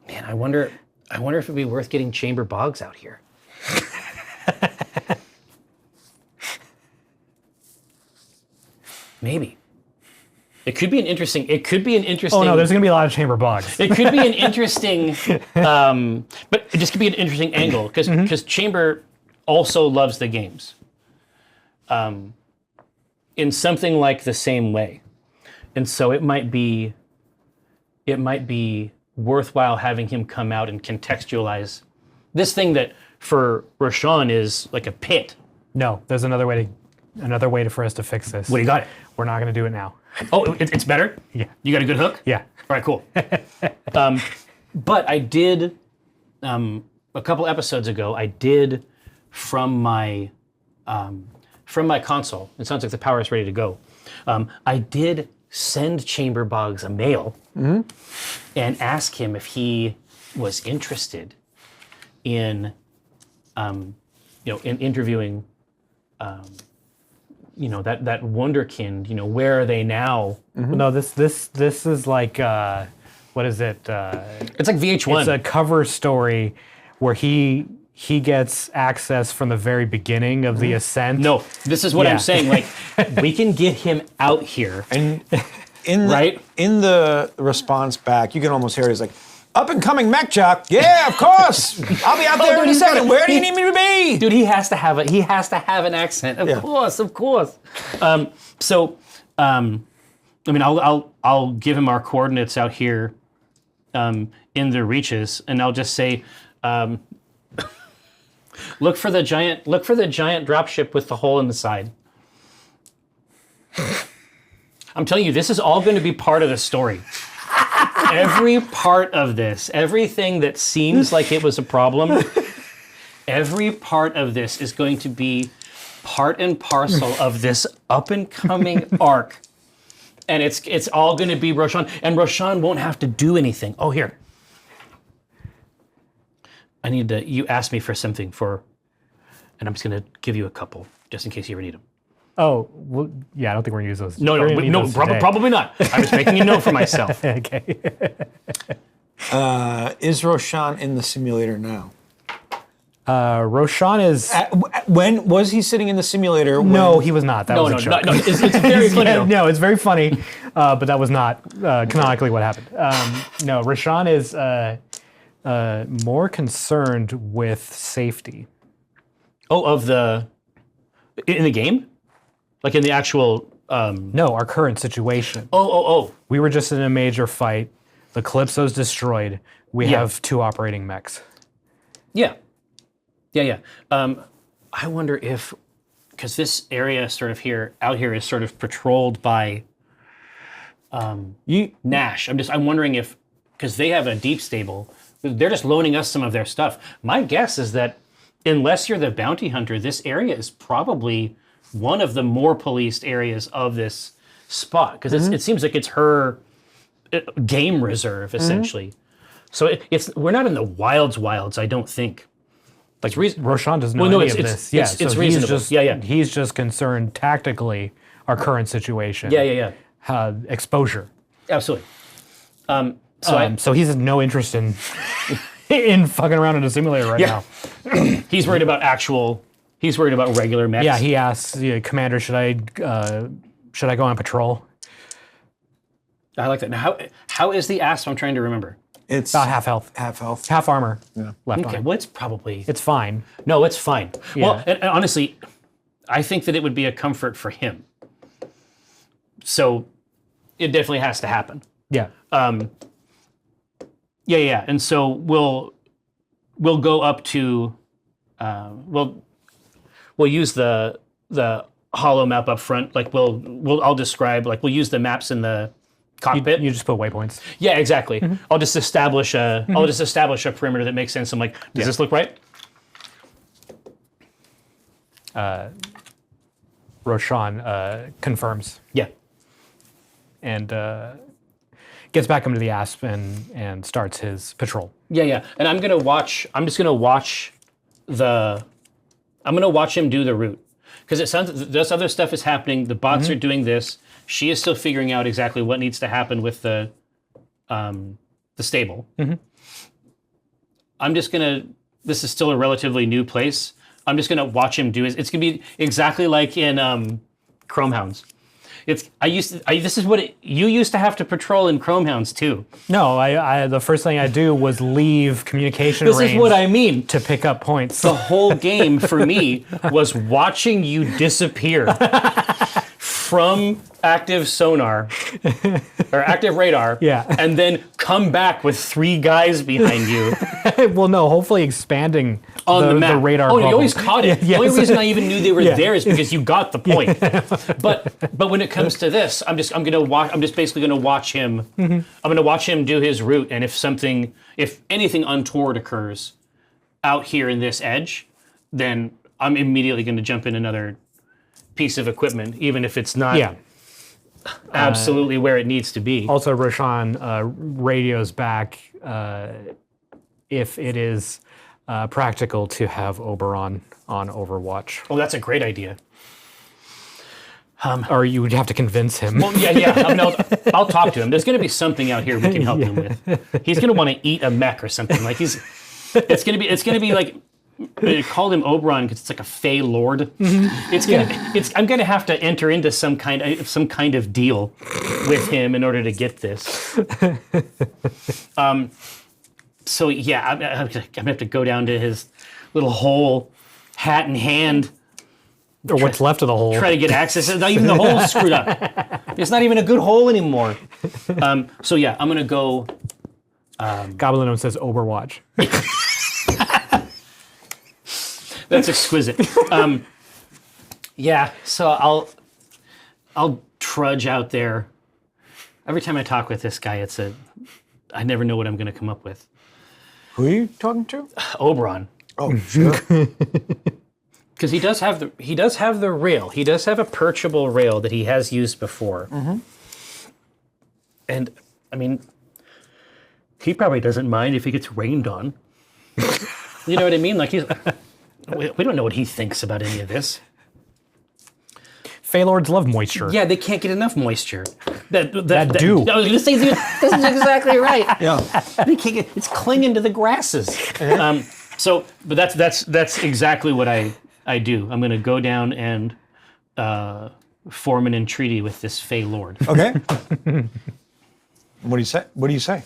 Man, I wonder if it'd be worth getting Chamber Boggs out here. Maybe. It could be an interesting. Oh no, there's gonna be a lot of chamber bugs. It could be an interesting, but it just could be an interesting angle because Chamber also loves the games. In something like the same way, and so it might be worthwhile having him come out and contextualize this thing that for Roshan is like a pit. No, there's another way for us to fix this. What do you got? We're not gonna do it now. Oh, it's better? Yeah. You got a good hook? Yeah. All right, cool. But I did, a couple episodes ago, I did from my console, it sounds like the power is ready to go, I did send Chamber Boggs a mail and ask him if he was interested in, in interviewing that wonderkind, where are they now? No, this is like what is it? It's like VH1. It's a cover story where he gets access from the very beginning of the ascent. No, this is what I'm Yeah. saying. Like, we can get him out here. And in Right? in the response back, you can almost hear he's like, "Up and coming mech jock. Yeah, of course. I'll be out there in a second. Where do you need me to be?" Dude, he has to have an accent. Of Yeah. course. I'll give him our coordinates out here in the reaches, and I'll just say, look for the giant dropship with the hole in the side. I'm telling you, this is all going to be part of the story. Every part of this, everything that seems like it was a problem, every part of this is going to be part and parcel of this up and coming arc. And it's all going to be Roshan, and Roshan won't have to do anything. Oh, here. You asked me for something and I'm just going to give you a couple, just in case you ever need them. Oh, well, yeah, I don't think we're gonna use those. No, probably not. I was making a note for myself. Okay. Is Roshan in the simulator now? Roshan is. When was he sitting in the simulator? No, he was not. That was a joke. No, it's very funny. though. No, it's very funny, but that was not canonically what happened. No, Roshan is more concerned with safety. Oh, in the game? Like in the actual... No, our current situation. Oh. We were just in a major fight. The Calypso's destroyed. We have 2 operating mechs. Yeah. I wonder if... Because this area out here is sort of patrolled by Nash. I'm wondering if... Because they have a deep stable, they're just loaning us some of their stuff. My guess is that unless you're the bounty hunter, this area is probably one of the more policed areas of this spot, because it seems like it's her game reserve essentially. So we're not in the wilds, I don't think. Like Roshan doesn't know any of this. It's reasonable. He's just concerned tactically our current situation. Yeah. Exposure. Absolutely. So he has no interest in in fucking around in a simulator right now. He's worried about regular mechs. Yeah, he asks, Commander, should I go on patrol? I like that. Now, how is the asp? I'm trying to remember. It's About half health. half health. Half armor left on Okay, it. well, it's It's fine. No, it's fine. Yeah. Well, and honestly, I think that it would be a comfort for him. So it definitely has to happen. Yeah. Yeah. And so we'll go up to we'll use the hollow map up front. Like I'll describe, like we'll use the maps in the cockpit. You just put waypoints. Yeah, exactly. I'll just establish a perimeter that makes sense. I'm like, does this look right? Roshan confirms Yeah. and gets back into the Asp and starts his patrol. Yeah. And I'm gonna watch him do the route. Because it sounds this other stuff is happening, the bots are doing this, she is still figuring out exactly what needs to happen with the stable. I'm just gonna, this is still a relatively new place, I'm just gonna watch him do it. It's gonna be exactly like in Chrome Hounds. This is what you used to have to patrol in Chrome Hounds too. No, I the first thing I do was leave communication This range is what I mean. to pick up points. The whole game for me was watching you disappear from active sonar or active radar, and then come back with 3 guys behind you. Well, no, hopefully expanding on the map. The radar Oh, bubble. you always caught it. The only reason I even knew they were there is because you got the point. But when it comes to this, I'm just basically gonna watch him. I'm gonna watch him do his route, and if anything untoward occurs out here in this edge, then I'm immediately gonna jump in another piece of equipment, even if it's not absolutely where it needs to be. Also, Roshan radios back if it is practical to have Oberon on Overwatch. Oh, that's a great idea. Or you would have to convince him. Well, I'll talk to him. There's going to be something out here we can help him with. He's going to want to eat a mech or something. Like it's going to be like, they called him Oberon because it's like a Fey Lord. I'm going to have to enter into some kind of deal with him in order to get this. So yeah, I'm going to have to go down to his little hole, hat in hand. Or what's left of the hole. Try to get access. Not even the hole's screwed up. It's not even a good hole anymore. So yeah, I'm going to go. Goblin says Overwatch. That's exquisite. Yeah, so I'll trudge out there. Every time I talk with this guy, I never know what I'm going to come up with. Who are you talking to? Oberon. Oh, sure. Because he does have the rail. He does have a perchable rail that he has used before. And I mean, he probably doesn't mind if he gets rained on. You know what I mean? Like we don't know what he thinks about any of this. Feylords love moisture. Yeah, they can't get enough moisture. That do. I was going to say this is exactly right. Yeah. They can't get, it's clinging to the grasses. But that's exactly what I do. I'm going to go down and form an entreaty with this Fey Lord. Okay. What do you say? What do you say?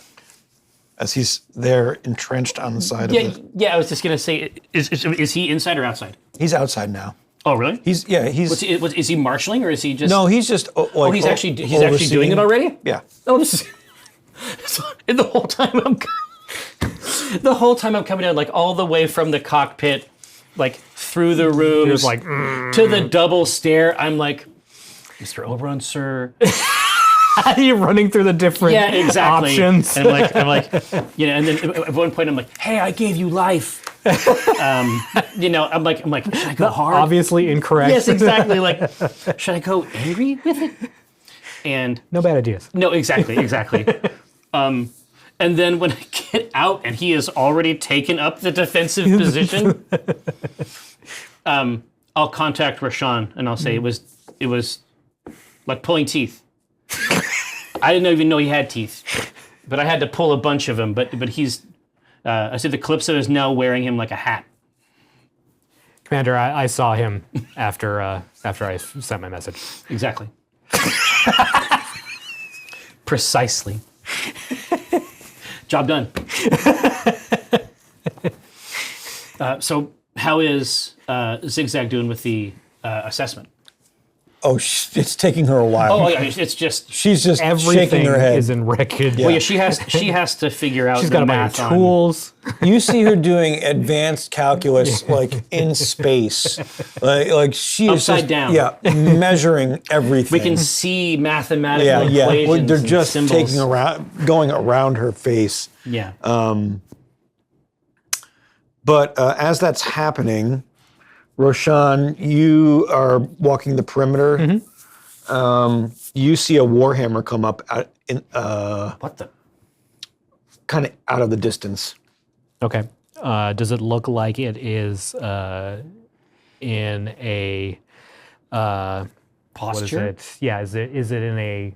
As he's there entrenched on the side of the... Yeah, I was just going to say, is he inside or outside? He's outside now. Oh, really? Is he marshalling or is he just... No, he's just he's actually doing it already? Yeah. Oh, this is... And the whole time I'm coming down, like all the way from the cockpit, like through the rooms, like to the double stair. I'm like, Mr. Oberon, sir. You're running through the different options. And I'm like, and then at one point I'm like, hey, I gave you life. I'm like, should I go hard? Obviously incorrect. Yes, exactly. Like, should I go angry with it? And no bad ideas. No, exactly. And then when I get out and he has already taken up the defensive position, I'll contact Roshan and I'll say it was like pulling teeth. I didn't even know he had teeth, but I had to pull a bunch of them. But he's, I said the Calypso is now wearing him like a hat. Commander, I saw him after I sent my message. Exactly. Precisely. Job done. So how is Zigzag doing with the assessment? Oh, it's taking her a while. Oh, yeah, it's just. She's just Everything shaking her head. is in wreckage. Well, yeah, she has to figure out She's the got a math bunch of on. tools. You see her doing advanced calculus, like in space, like she is Upside just, down. Yeah, measuring everything. We can see mathematical yeah. equations. Well, they're and just symbols. going around her face. Yeah. But as that's happening, Roshan, you are walking the perimeter. You see a warhammer come up What the? kind of out of the distance. Okay. Does it look like it is in a what is Posture? it? Yeah. Is it in a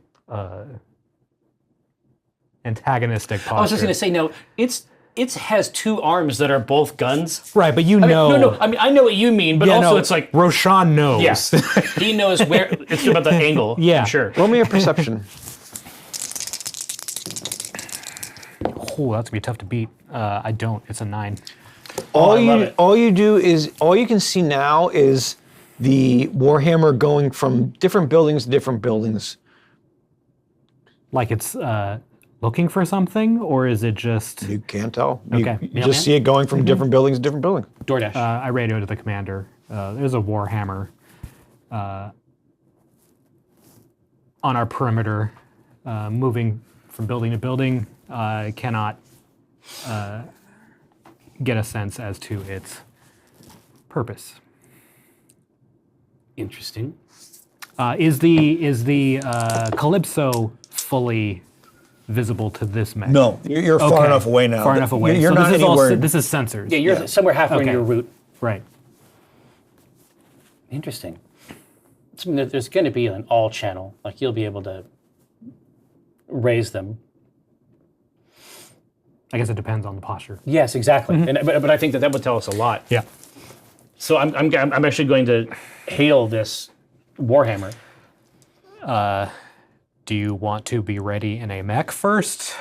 antagonistic posture? I was just going to say, no, it has two arms that are both guns. right, but you I mean, know. no. I mean, I know what you mean, but Yeah, also no, it's like, Roshan knows. yes, he knows where. It's about the angle. Yeah. I'm sure. Roll me a perception. Ooh, that's gonna be tough to beat. I don't. It's a 9. All I love it. all you can see now is the warhammer going from different buildings to different buildings. Like it's looking for something, or is it just? You can't tell. Okay. You just see it going from different buildings to different buildings. DoorDash. I radioed to the commander. There's a warhammer on our perimeter, moving from building to building. I cannot get a sense as to its purpose. Interesting. Is the Calypso fully visible to this mech? No, you're far Okay. enough away now. Far enough away. You're So not this is all anywhere. this is sensors. Yeah, you're somewhere halfway in Okay. your route. Right. Interesting. I mean, there's going to be an all channel. Like you'll be able to raise them. I guess it depends on the posture. Yes, exactly. But I think that would tell us a lot. Yeah. So I'm actually going to hail this warhammer. Do you want to be ready in a mech first?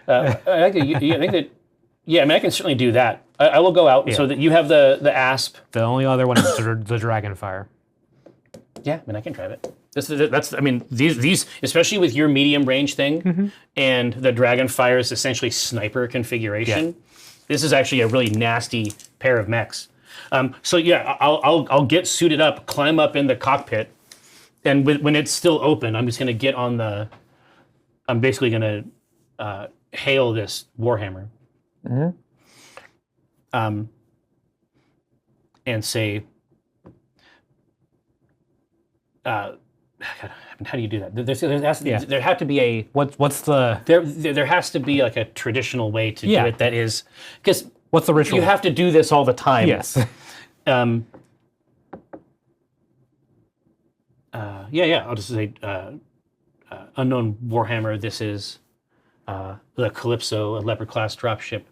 I think that. Yeah, I mean, I can certainly do that. I will go out so that you have the asp. The only other one is the Dragonfire. Yeah, I mean, I can drive it. That's. I mean, these, especially with your medium range thing, and the Dragonfire is essentially sniper configuration. Yeah. This is actually a really nasty pair of mechs. So yeah, I'll get suited up, climb up in the cockpit, and when it's still open, I'm just gonna get on the. I'm basically gonna hail this warhammer. And say. God, how do you do that? There have to be a What's the there has to be like a traditional way to do it that is because what's the ritual? you have to do this all the time. Yes. Yeah. I'll just say unknown warhammer. This is the Calypso, a Leopard class dropship.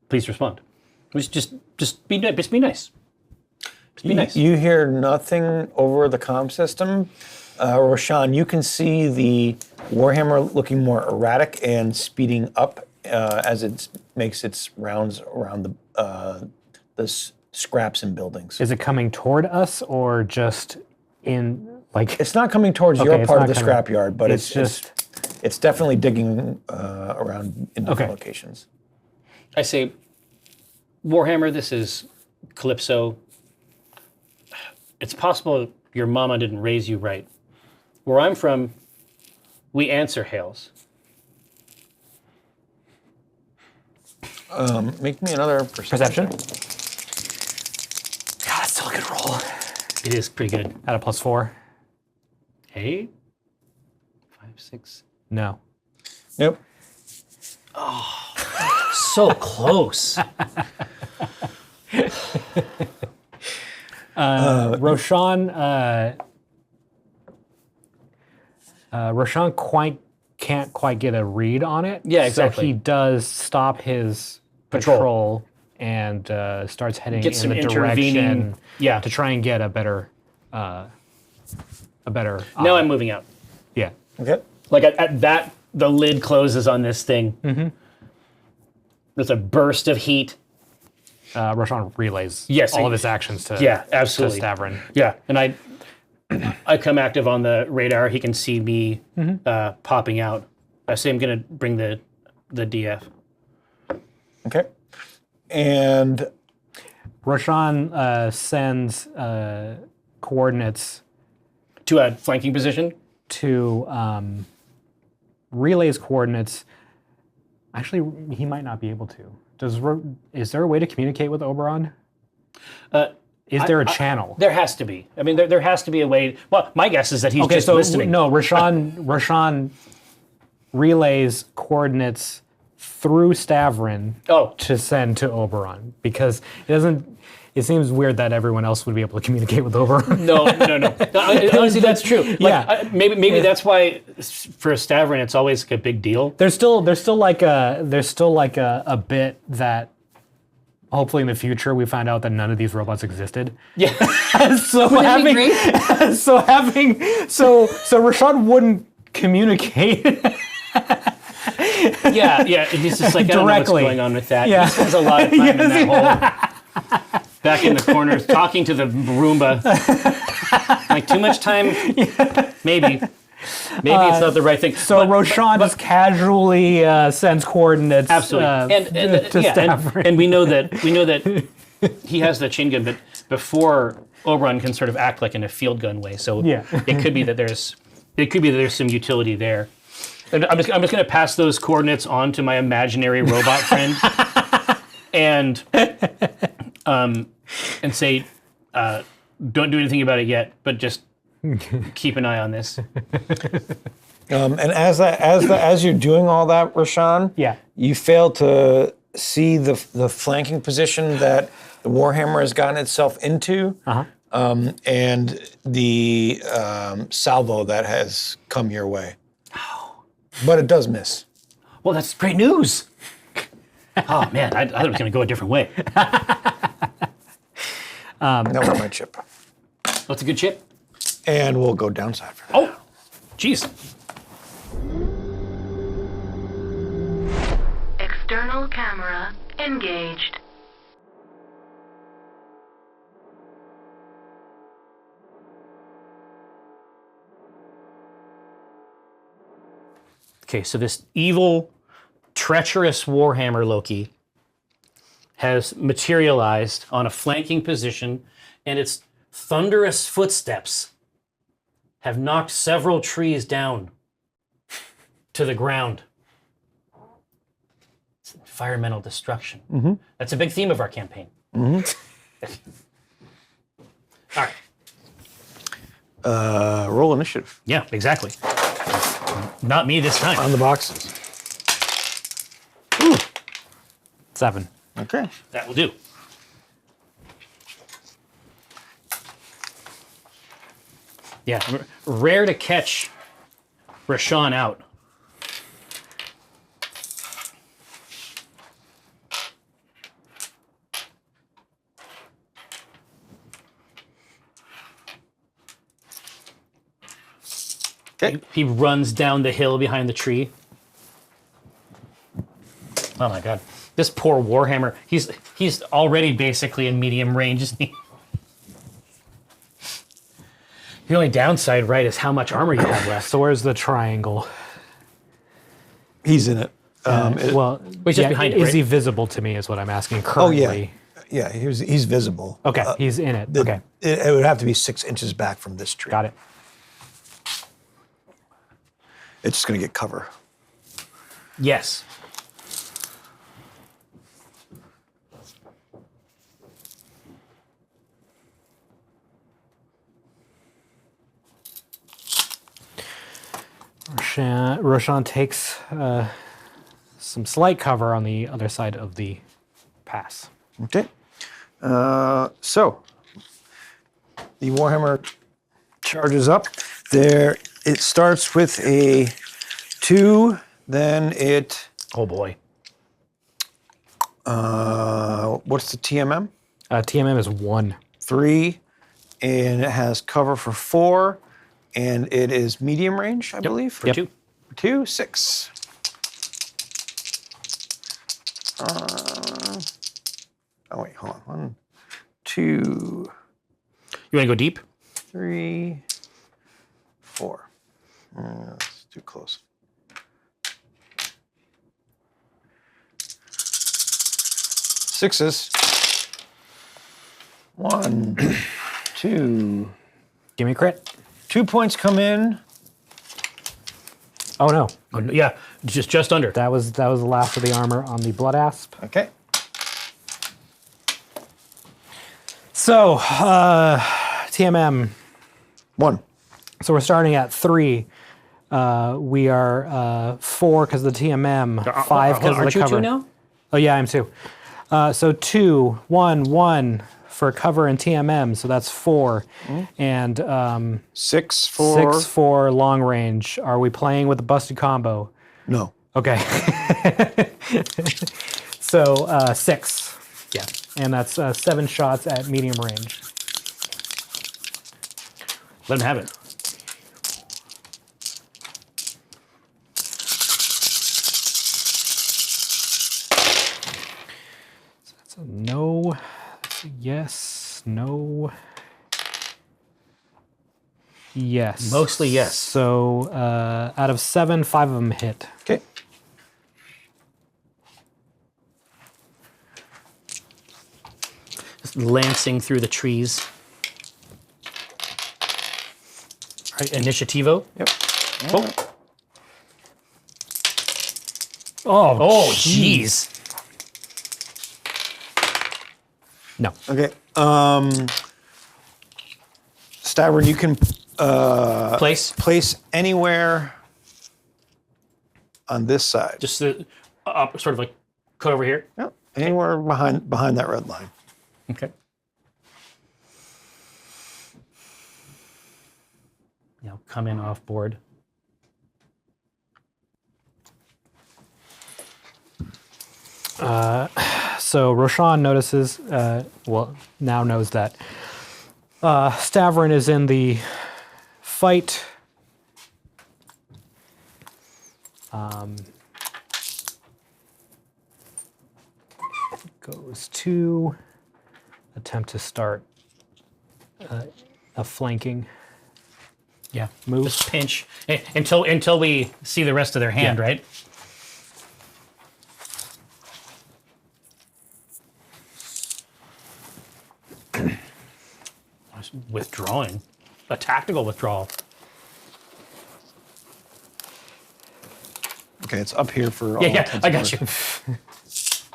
Please respond. Just be nice. Just be nice. Just be nice. You hear nothing over the comm system. Roshan, you can see the warhammer looking more erratic and speeding up as it makes its rounds around the scraps and buildings. Is it coming toward us or just in like? It's not coming towards Okay, your it's part of not the coming- scrapyard, but it's it's definitely digging around in different Okay. locations. I say, Warhammer, this is Calypso. It's possible your mama didn't raise you right. Where I'm from, we answer hails. Make me another perception. God, that's still a good roll. It is pretty good. At a +4. 8, 5, 6. No. Nope. So close. Roshan can't quite get a read on it. Yeah, exactly. So he does stop his Patrol. patrol and starts heading Get in some the intervening- direction Yeah. to try and get a better Now eye. I'm moving out. Yeah. Okay. Like at that, the lid closes on this thing. There's a burst of heat. Roshan relays Yes, all of his actions to absolutely. to Stavrin. Yeah, and I come active on the radar. He can see me popping out. I say I'm going to bring the DF. Okay. And Roshan sends coordinates To a flanking position? to relays coordinates. Actually, he might not be able to. Is there a way to communicate with Oberon? Is there a channel? There has to be. I mean, there has to be a way. Well, my guess is that he's just listening. No, Roshan relays coordinates through Stavrin to send to Oberon because it doesn't. It seems weird that everyone else would be able to communicate with Oberon. No. Honestly, that's true. Like, Yeah. Maybe that's why for Stavrin it's always like a big deal. There's still like a bit that hopefully in the future we find out that none of these robots existed. Yeah. so Wouldn't it be great? so Roshan wouldn't communicate. Yeah. He's just like, I don't know what's Directly. going on with that. Yeah. He spends a lot of time in that hole. Back in the corner, talking to the Roomba. Like, too much time? Maybe. Maybe it's not the right thing. So Roshan just casually sends coordinates. Absolutely. To Stavrin. And we know that he has the chain gun, but before Oberon can sort of act like in a field gun way. So it could be that there's some utility there. And I'm just going to pass those coordinates on to my imaginary robot friend, and say, don't do anything about it yet, but just keep an eye on this. and as you're doing all that, Roshan, you fail to see the flanking position that the Warhammer has gotten itself into, and the salvo that has come your way. But it does miss. Well, that's great news. Oh man, I thought it was going to go a different way. That was my chip. That's a good chip. And we'll go downside for that. Oh, jeez. External camera engaged. Okay, so this evil, treacherous Warhammer Loki has materialized on a flanking position, and its thunderous footsteps have knocked several trees down to the ground. It's environmental destruction. That's a big theme of our campaign. All right. Roll initiative. Yeah, exactly. Not me this time. On the boxes. 7. Okay. That will do. Yeah, rare to catch Roshan out. Okay. He runs down the hill behind the tree. Oh my god. This poor Warhammer. He's already basically in medium range, isn't he? The only downside, right, is how much armor you have left. So where's the triangle? He's in it. He's just behind it, is right? he visible to me? Is what I'm asking Oh, currently. yeah. He's visible. Okay, he's in it. Okay, It would have to be 6 inches back from this tree. got it. It's just going to get cover. Yes. Roshan takes some slight cover on the other side of the pass. Okay. So the Warhammer charges up. There, it starts with a 2, then it. Oh boy. What's the TMM? TMM is 1. 3, and it has cover for 4, and it is medium range, I believe. For 2. 2, 6. Oh wait, hold on. 1, 2, You want to go deep? 3, 4. That's too close. 6s. 1, 2. Give me a crit. 2 points come in. Oh no, Oh, no, yeah, just under. that was the last of the armor on the blood asp. Okay. So TMM. 1. So we're starting at 3. We are 4 because of the TMM. 5 because of the Aren't you cover. 2 now? Oh yeah, I'm 2. So 2, 1, 1 for cover and TMM. So that's 4, and 6 for 6 for long range. Are we playing with the busted combo? No. Okay. So 6. Yeah, and that's 7 shots at medium range. Let him have it. So no, yes, no, yes. Mostly yes. So out of 7, 5 of them hit. Okay. Just lancing through the trees. All right, initiativo. Yep. Oh, Oh, jeez. no. Okay. Stavern, you can place anywhere on this side. Just up, sort of like cut over here. Yep. Anywhere behind that red line. Okay. Yeah, I'll come in off board. So Roshan notices, now knows that Stavrin is in the fight. Goes to attempt to start a flanking. Yeah, Move. Just pinch until we see the rest of their hand, Yeah. right? Withdrawing, a tactical withdrawal. Okay, it's up here for all Yeah, intents I and got you. purposes.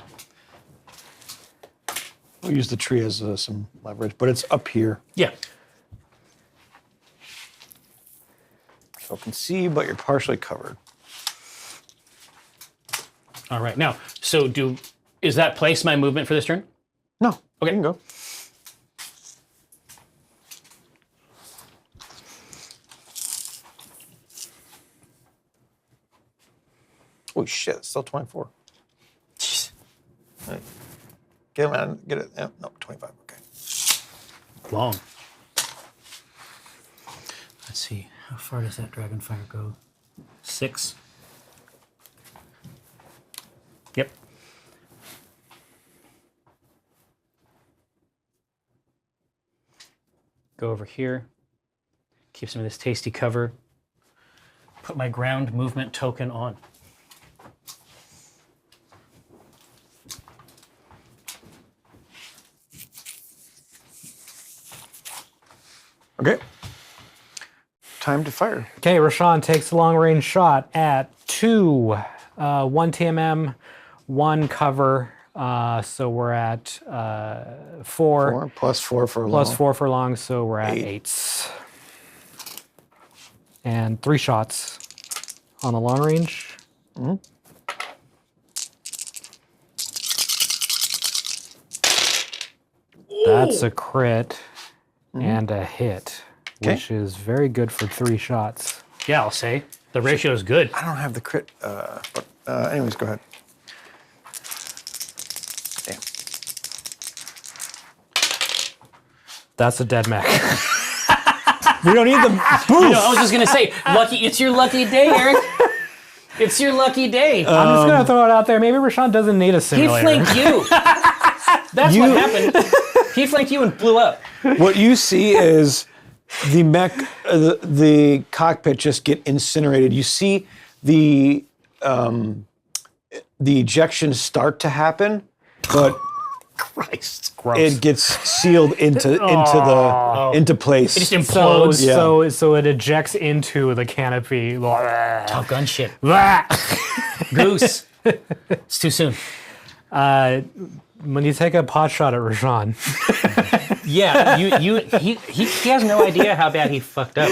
We'll use the tree as some leverage, but it's up here. Yeah. So you can see, but you're partially covered. All right. Now, so is that place my movement for this turn? No. Okay. You can go. Oh shit, it's still 24. Jeez. Right. Get him out, get it. No, 25, okay. Long. Let's see. How far does that dragonfire go? 6. Yep. Go over here. Keep some of this tasty cover. Put my ground movement token on. Okay. Time to fire. Okay, Roshan takes a long range shot at 2, 1 TMM, 1 cover. So we're at 4. 4 plus 4 for Plus long. 4 for long, so we're at 8. 8s. And 3 shots on the long range. That's a crit and a hit, Okay. which is very good for 3 shots. Yeah, I'll say. The ratio is good. I don't have the crit, but anyways, go ahead. Damn. That's a dead mech. We don't need the boost. I was just going to say, lucky. It's your lucky day, Eric. It's your lucky day. I'm just gonna throw it out there. Maybe Rashawn doesn't need a He simulator. flanked you. That's what happened. He flanked you and blew up. What you see is the mech, the cockpit just get incinerated. You see the ejections start to happen, but Christ, gross. it gets sealed into place. It just implodes. So it ejects into the canopy. Top Gun shit. Goose. It's too soon. When you take a pot shot at Rashawn, Yeah, he has no idea how bad he fucked up.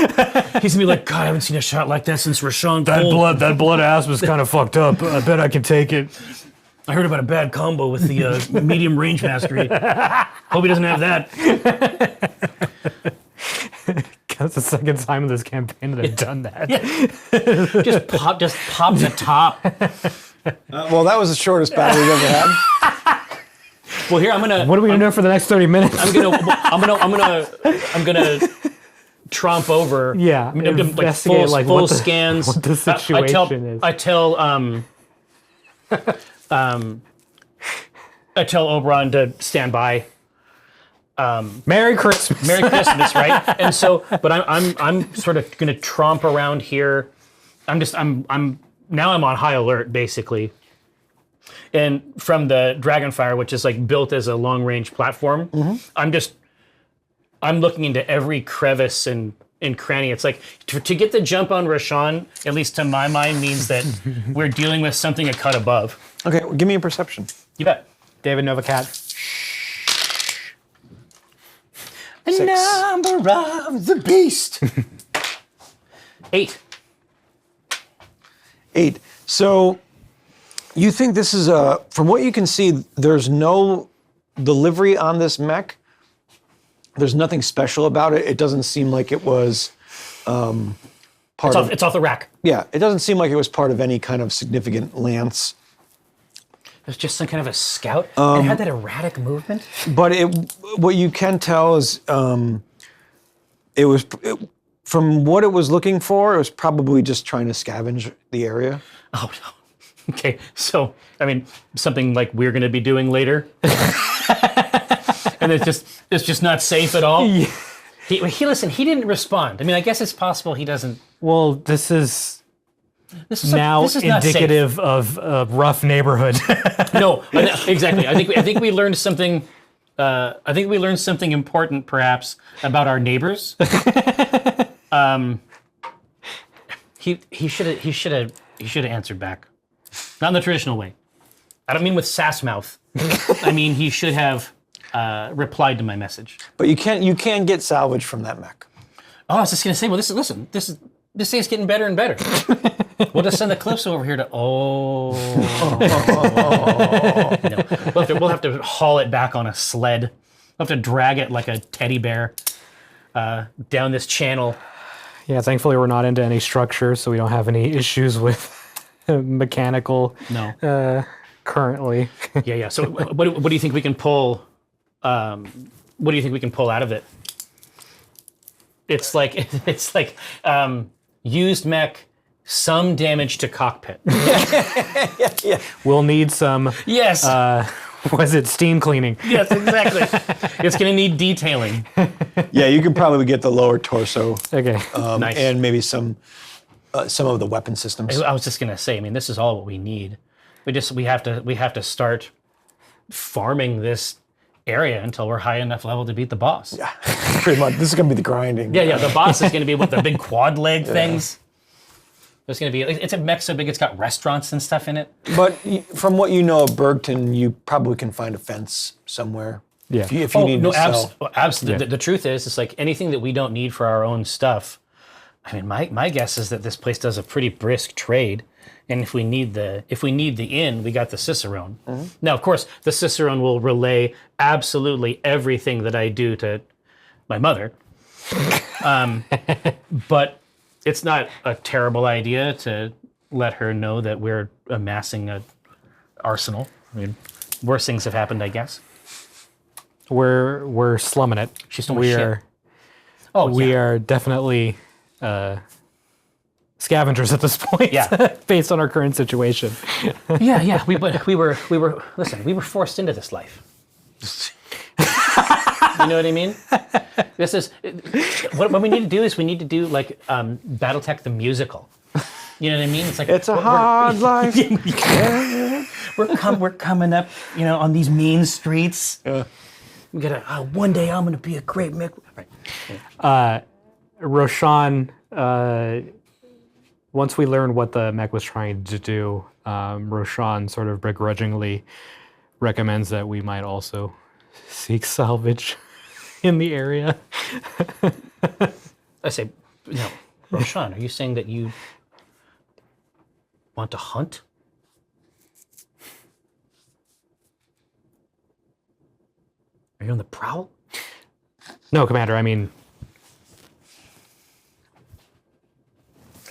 He's gonna be like, God, I haven't seen a shot like that since Rashawn Cole. that blood ass was kind of fucked up. I bet I can take it. I heard about a bad combo with the medium range mastery. Hope he doesn't have that. That's the second time in this campaign that I've done that. Just pop the top. Well, that was the shortest battle we've ever had. Well, here I'm gonna. What are we gonna do for the next 30 minutes? I'm gonna tromp over. Yeah, I'm gonna do investigate, full what the- scans. what the situation is. I tell Oberon to stand by. Merry Christmas. Merry Christmas, right? And so, but I'm sort of gonna tromp around here. I'm now I'm on high alert basically. And from the Dragonfire, which is like built as a long range platform, I'm looking into every crevice and cranny. It's like to get the jump on Rashawn, at least to my mind, means that we're dealing with something a cut above. Okay, well, give me a perception. You bet. David Novacat. 6. Number of the beast. 8. 8. So you think this is from what you can see, there's no delivery on this mech. There's nothing special about it. It doesn't seem like it was It's off the rack. Yeah, it doesn't seem like it was part of any kind of significant lance. It was just some kind of a scout. It had that erratic movement. But what you can tell is from what it was looking for, it was probably just trying to scavenge the area. Oh no. Okay, so I mean something like we're going to be doing later, and it's just not safe at all. Yeah. He didn't respond. I mean, I guess it's possible he doesn't. Well, this is now indicative of a rough neighborhood. No, exactly. I think we learned something. I think we learned something important, perhaps, about our neighbors. He should have answered back, not in the traditional way. I don't mean with sass mouth. I mean he should have replied to my message. But you can get salvage from that mech. Oh, I was just gonna say. Well, this thing's getting better and better. We'll just send the clips over here to. No. We'll have to haul it back on a sled. We'll have to drag it like a teddy bear down this channel. Yeah, thankfully we're not into any structure, so we don't have any issues with mechanical. No. Currently. Yeah. So, what do you think we can pull? What do you think we can pull out of it? It's like used mech, some damage to cockpit. Yeah. We'll need some. Yes. Was it steam cleaning? Yes, exactly. It's going to need detailing. Yeah, you can probably get the lower torso. Okay. Nice. And maybe some of the weapon systems. I was just going to say. I mean, this is all what we need. We have to start farming this area until we're high enough level to beat the boss. Yeah, pretty much. This is going to be the grinding. Yeah. The boss is going to be with the big quad leg things. There's going to be, it's a mech so big it's got restaurants and stuff in it. But from what you know of Bergton, you probably can find a fence somewhere. Yeah. If you need to sell. Absolutely. The truth is, it's like anything that we don't need for our own stuff. I mean, my guess is that this place does a pretty brisk trade. And if we need the inn, we got the Cicerone. Mm-hmm. Now, of course, the Cicerone will relay absolutely everything that I do to my mother. But it's not a terrible idea to let her know that we're amassing an arsenal. I mean, worse things have happened, I guess. We're slumming it. She's doing shit. We are definitely scavengers at this point. Yeah. Based on our current situation. Yeah. We were. Listen, we were forced into this life. You know what I mean? This is what we need to do. Is we need to do like Battletech the musical. You know what I mean? It's like It's a hard life. We're coming up, on these mean streets. We gotta. One day I'm gonna be a great mech. Right. Roshan, once we learned what the mech was trying to do, Roshan sort of begrudgingly recommends that we might also seek salvage in the area. I say, Roshan, are you saying that you want to hunt? Are you on the prowl? No, Commander, I mean...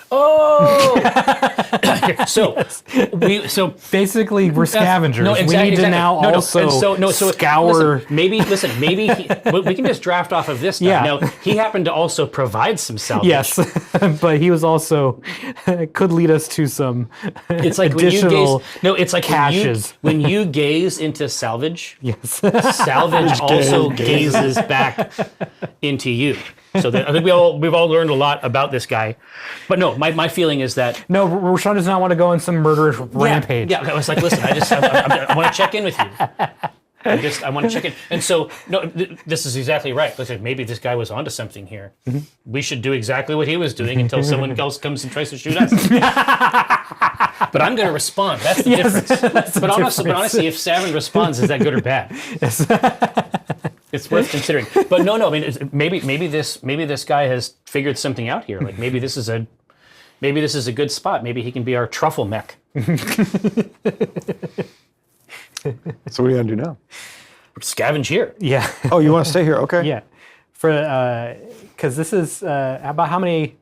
Oh! So basically, we're scavengers. No, exactly, we need to now also scour. Listen, maybe we can just draft off of this stuff. Yeah. Now, he happened to also provide some salvage. Yes, but he was also could lead us to some it's like additional it's like caches. When you gaze into salvage, Yes. salvage also gazes back into you. So I think we've all learned a lot about this guy. But no, my feeling is that... No, Roshan does not want to go on some murderous rampage. Yeah, I was like, listen, I want to check in with you. I want to check in. And so, no, this is exactly right. Listen, maybe this guy was onto something here. Mm-hmm. We should do exactly what he was doing until someone else comes and tries to shoot us. But I'm going to respond. That's the difference. But honestly, if Savin responds, is that good or bad? Yes. It's worth considering. But no. I mean, maybe this guy has figured something out here. Like maybe this is a good spot. Maybe he can be our truffle mech. So what are you gonna do now? Scavenge here. Yeah. Oh, you want to stay here? Okay. Yeah. For because this is about how many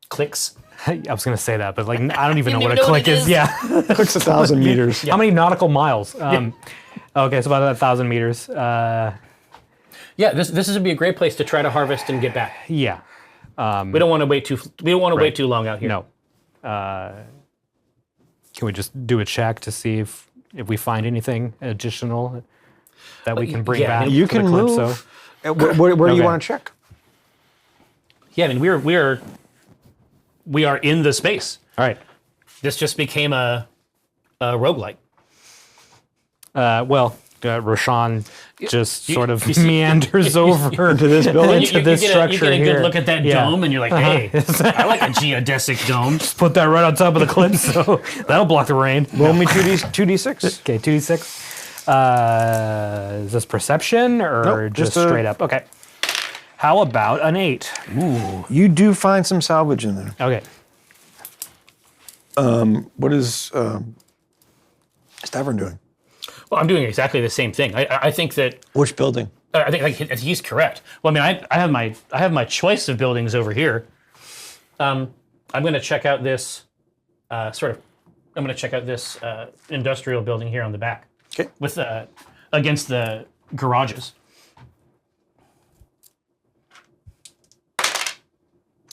clicks? I was going to say that, but like I don't even know what a know click what it is. is. Yeah. Clicks 1,000 meters. How many nautical miles? Okay, so about 1,000 meters. Yeah, this would be a great place to try to harvest and get back. Yeah. We don't want to wait too long out here. No. Can we just do a check to see if we find anything additional that we can bring back? You to can the move. Calypso? Where do you Okay. want to check? Yeah, I mean we are in the space. All right. This just became a roguelike. Roshan just sort of you see- meanders over into this building. into this structure you get a here. good look at that Yeah. dome, and you're like, hey, I like a geodesic dome. Put that right on top of the cliff, so that'll block the rain. Roll me 2d6. Okay, 2d6. Is this perception or Nope, just just straight up? Okay. How about an 8? You do find some salvage in there. Okay. What is Stavern doing? Well, I'm doing exactly the same thing. I think that Which building? I think he's correct. Well, I mean, I have my choice of buildings over here. I'm going to check out this industrial building here on the back. Okay. With against the garages.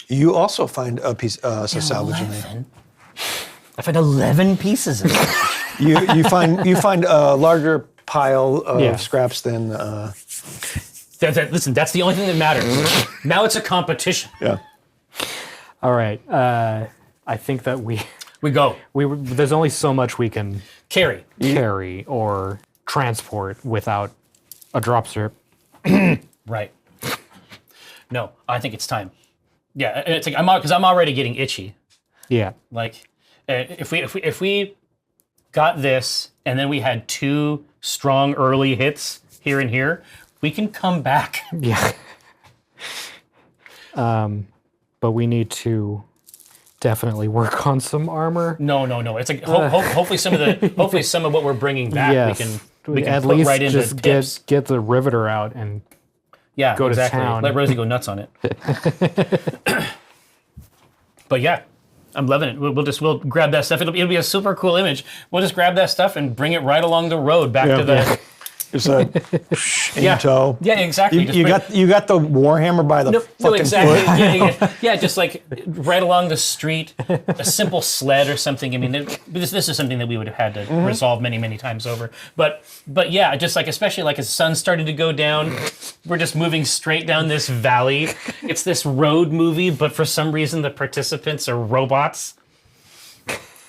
You also find a piece some salvage in there. 11? I find 11 pieces of it. You find a larger pile of Yeah. scraps than. Listen, that's the only thing that matters. Now it's a competition. Yeah. All right. I think that we go. there's only so much we can Carry. carry or transport without a drop strip. Right. No, I think it's time. Yeah, it's like I'm already getting itchy. Yeah. Like, if we got this and then we had 2 strong early hits here and here, we can come back. Yeah. But we need to definitely work on some armor. No. It's like hopefully some of what we're bringing back Yes. we can at put least right into just tips. get the riveter out and Yeah, go to exactly. town. Let Rosie go nuts on it. But yeah, I'm loving it. We'll grab that stuff. It'll be a super cool image. We'll just grab that stuff and bring it right along the road back to the. It's a in tow. Yeah, exactly. You got the Warhammer by the fucking exactly. foot. Yeah, just like right along the street, a simple sled or something. I mean, this is something that we would have had to resolve many, many times over. But yeah, just like especially like as the sun started to go down, we're just moving straight down this valley. It's this road movie, but for some reason the participants are robots.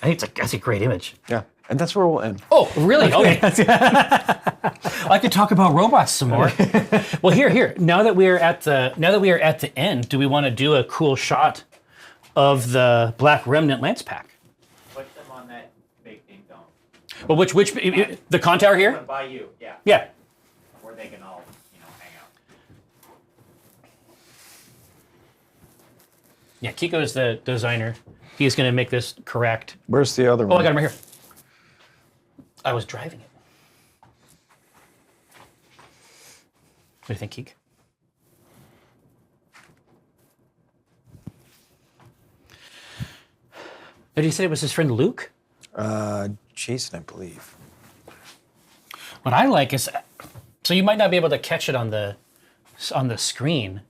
I think that's a great image. Yeah, and that's where we'll end. Oh, really? Okay. I could talk about robots some more. Well, here. Now that we are at the end, do we want to do a cool shot of the Black Remnant Lance Pack? Put them on that big ding dong. Well, which the con tower here? By you, yeah. Yeah. Where they can all, hang out. Yeah. Kiko's the designer. He's going to make this correct. Where's the other one? Oh, I got him right here. I was driving it. What do you think, Keek? Did he say it was his friend Luke? Jason, I believe. What I like is, so you might not be able to catch it on the screen,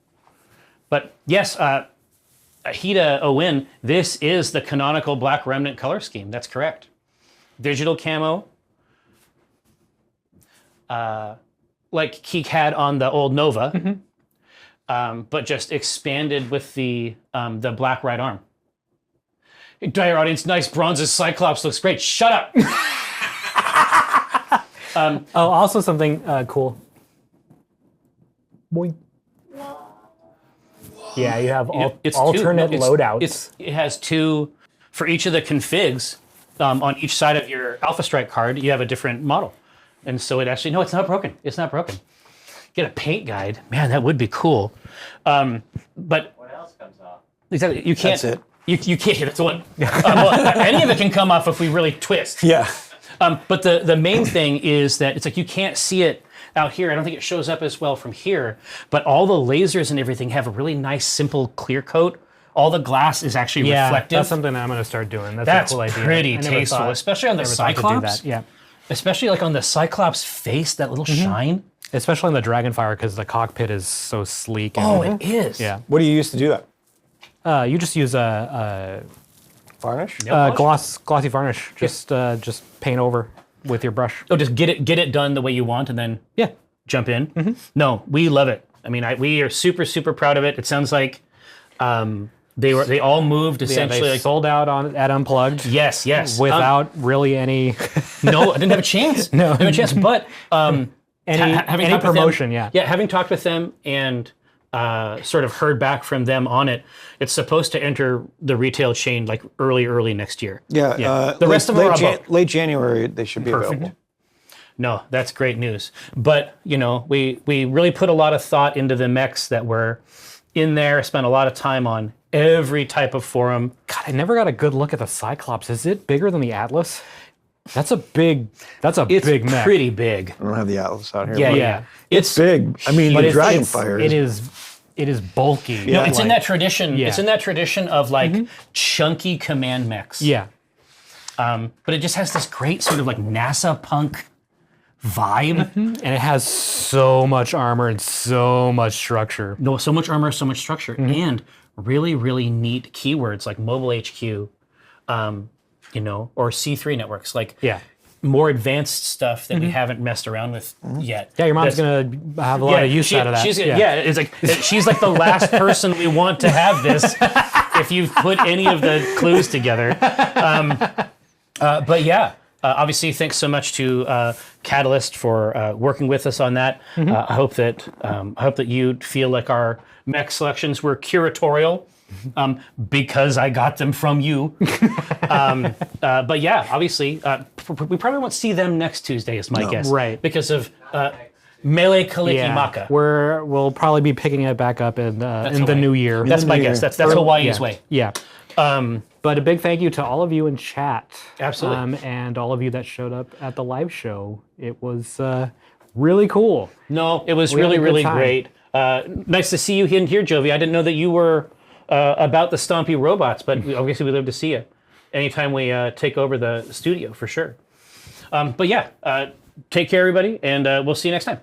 but yes, Ahita Owen, this is the canonical Black Remnant color scheme. That's correct. Digital camo, like Keek had on the old Nova, but just expanded with the black right arm. Entire audience, nice bronzes. Cyclops looks great. Shut up. Also something cool. Boing. Yeah, you have alternate loadouts. It has two for each of the configs. On each side of your Alpha Strike card, you have a different model, and so it actually it's not broken. It's not broken. Get a paint guide, man. That would be cool. But What else comes off? exactly, you can't. That's it. You can't. That's what. Well, any of it can come off if we really twist. Yeah. But the main thing is that it's like you can't see it out here. I don't think it shows up as well from here. But all the lasers and everything have a really nice, simple clear coat. All the glass is actually reflective. That's something that I'm going to start doing. That's a cool idea. pretty I never tasteful, thought- especially on the never thought to do Cyclops. that. Yeah, Especially like on the Cyclops face, that little shine. especially on the Dragonfire because the cockpit is so sleek. And, Oh, it is. yeah. What do you use to do that? You just use a Varnish? glossy varnish. Just paint over with your brush. Oh, just get it done the way you want, and then Yeah. jump in. No, we love it. I mean, we are super, super proud of it. It sounds like they all moved essentially. They like, sold out at Unplugged. yes. Without really any No, I didn't have a chance. No, I didn't have a chance. But any talked with them- promotion. Yeah. having talked with them and sort of heard back from them on it, it's supposed to enter the retail chain like early next year. Yeah. The rest of them are about late January, they should be available. No, that's great news. But we really put a lot of thought into the mechs that were in there. Spent a lot of time on every type of forum. God, I never got a good look at the Cyclops. Is it bigger than the Atlas? That's a big mech. Pretty big. I don't have the Atlas out here. Yeah, but yeah. It's big. I mean, the Dragonfire. It is bulky. Yeah. It's in that tradition. Yeah. It's in that tradition of like chunky command mechs. Yeah. But it just has this great sort of like NASA punk vibe. And it has so much armor and so much structure. No, so much armor, so much structure, and really, really neat keywords like mobile HQ, or C3 networks, like more advanced stuff that we haven't messed around with yet. Yeah, your mom's gonna have a lot of use out of that. It's like she's like the last person we want to have this if you've put any of the clues together. But yeah. Obviously, thanks so much to Catalyst for working with us on that. I hope that you feel like our mech selections were curatorial because I got them from you. But yeah, obviously, we probably won't see them next Tuesday, is my guess, right? Because of Melee Kalikimaka. We'll probably be picking it back up in the new year. That's my guess. That's Hawaii's way. Yeah. But a big thank you to all of you in chat. Absolutely. And all of you that showed up at the live show. It was really cool. No, it was We had really, a good really time. great. Nice to see you in here, Jovi. I didn't know that you were about the Stompy robots, but obviously we love to see you anytime we take over the studio, for sure. But yeah, take care, everybody, and we'll see you next time.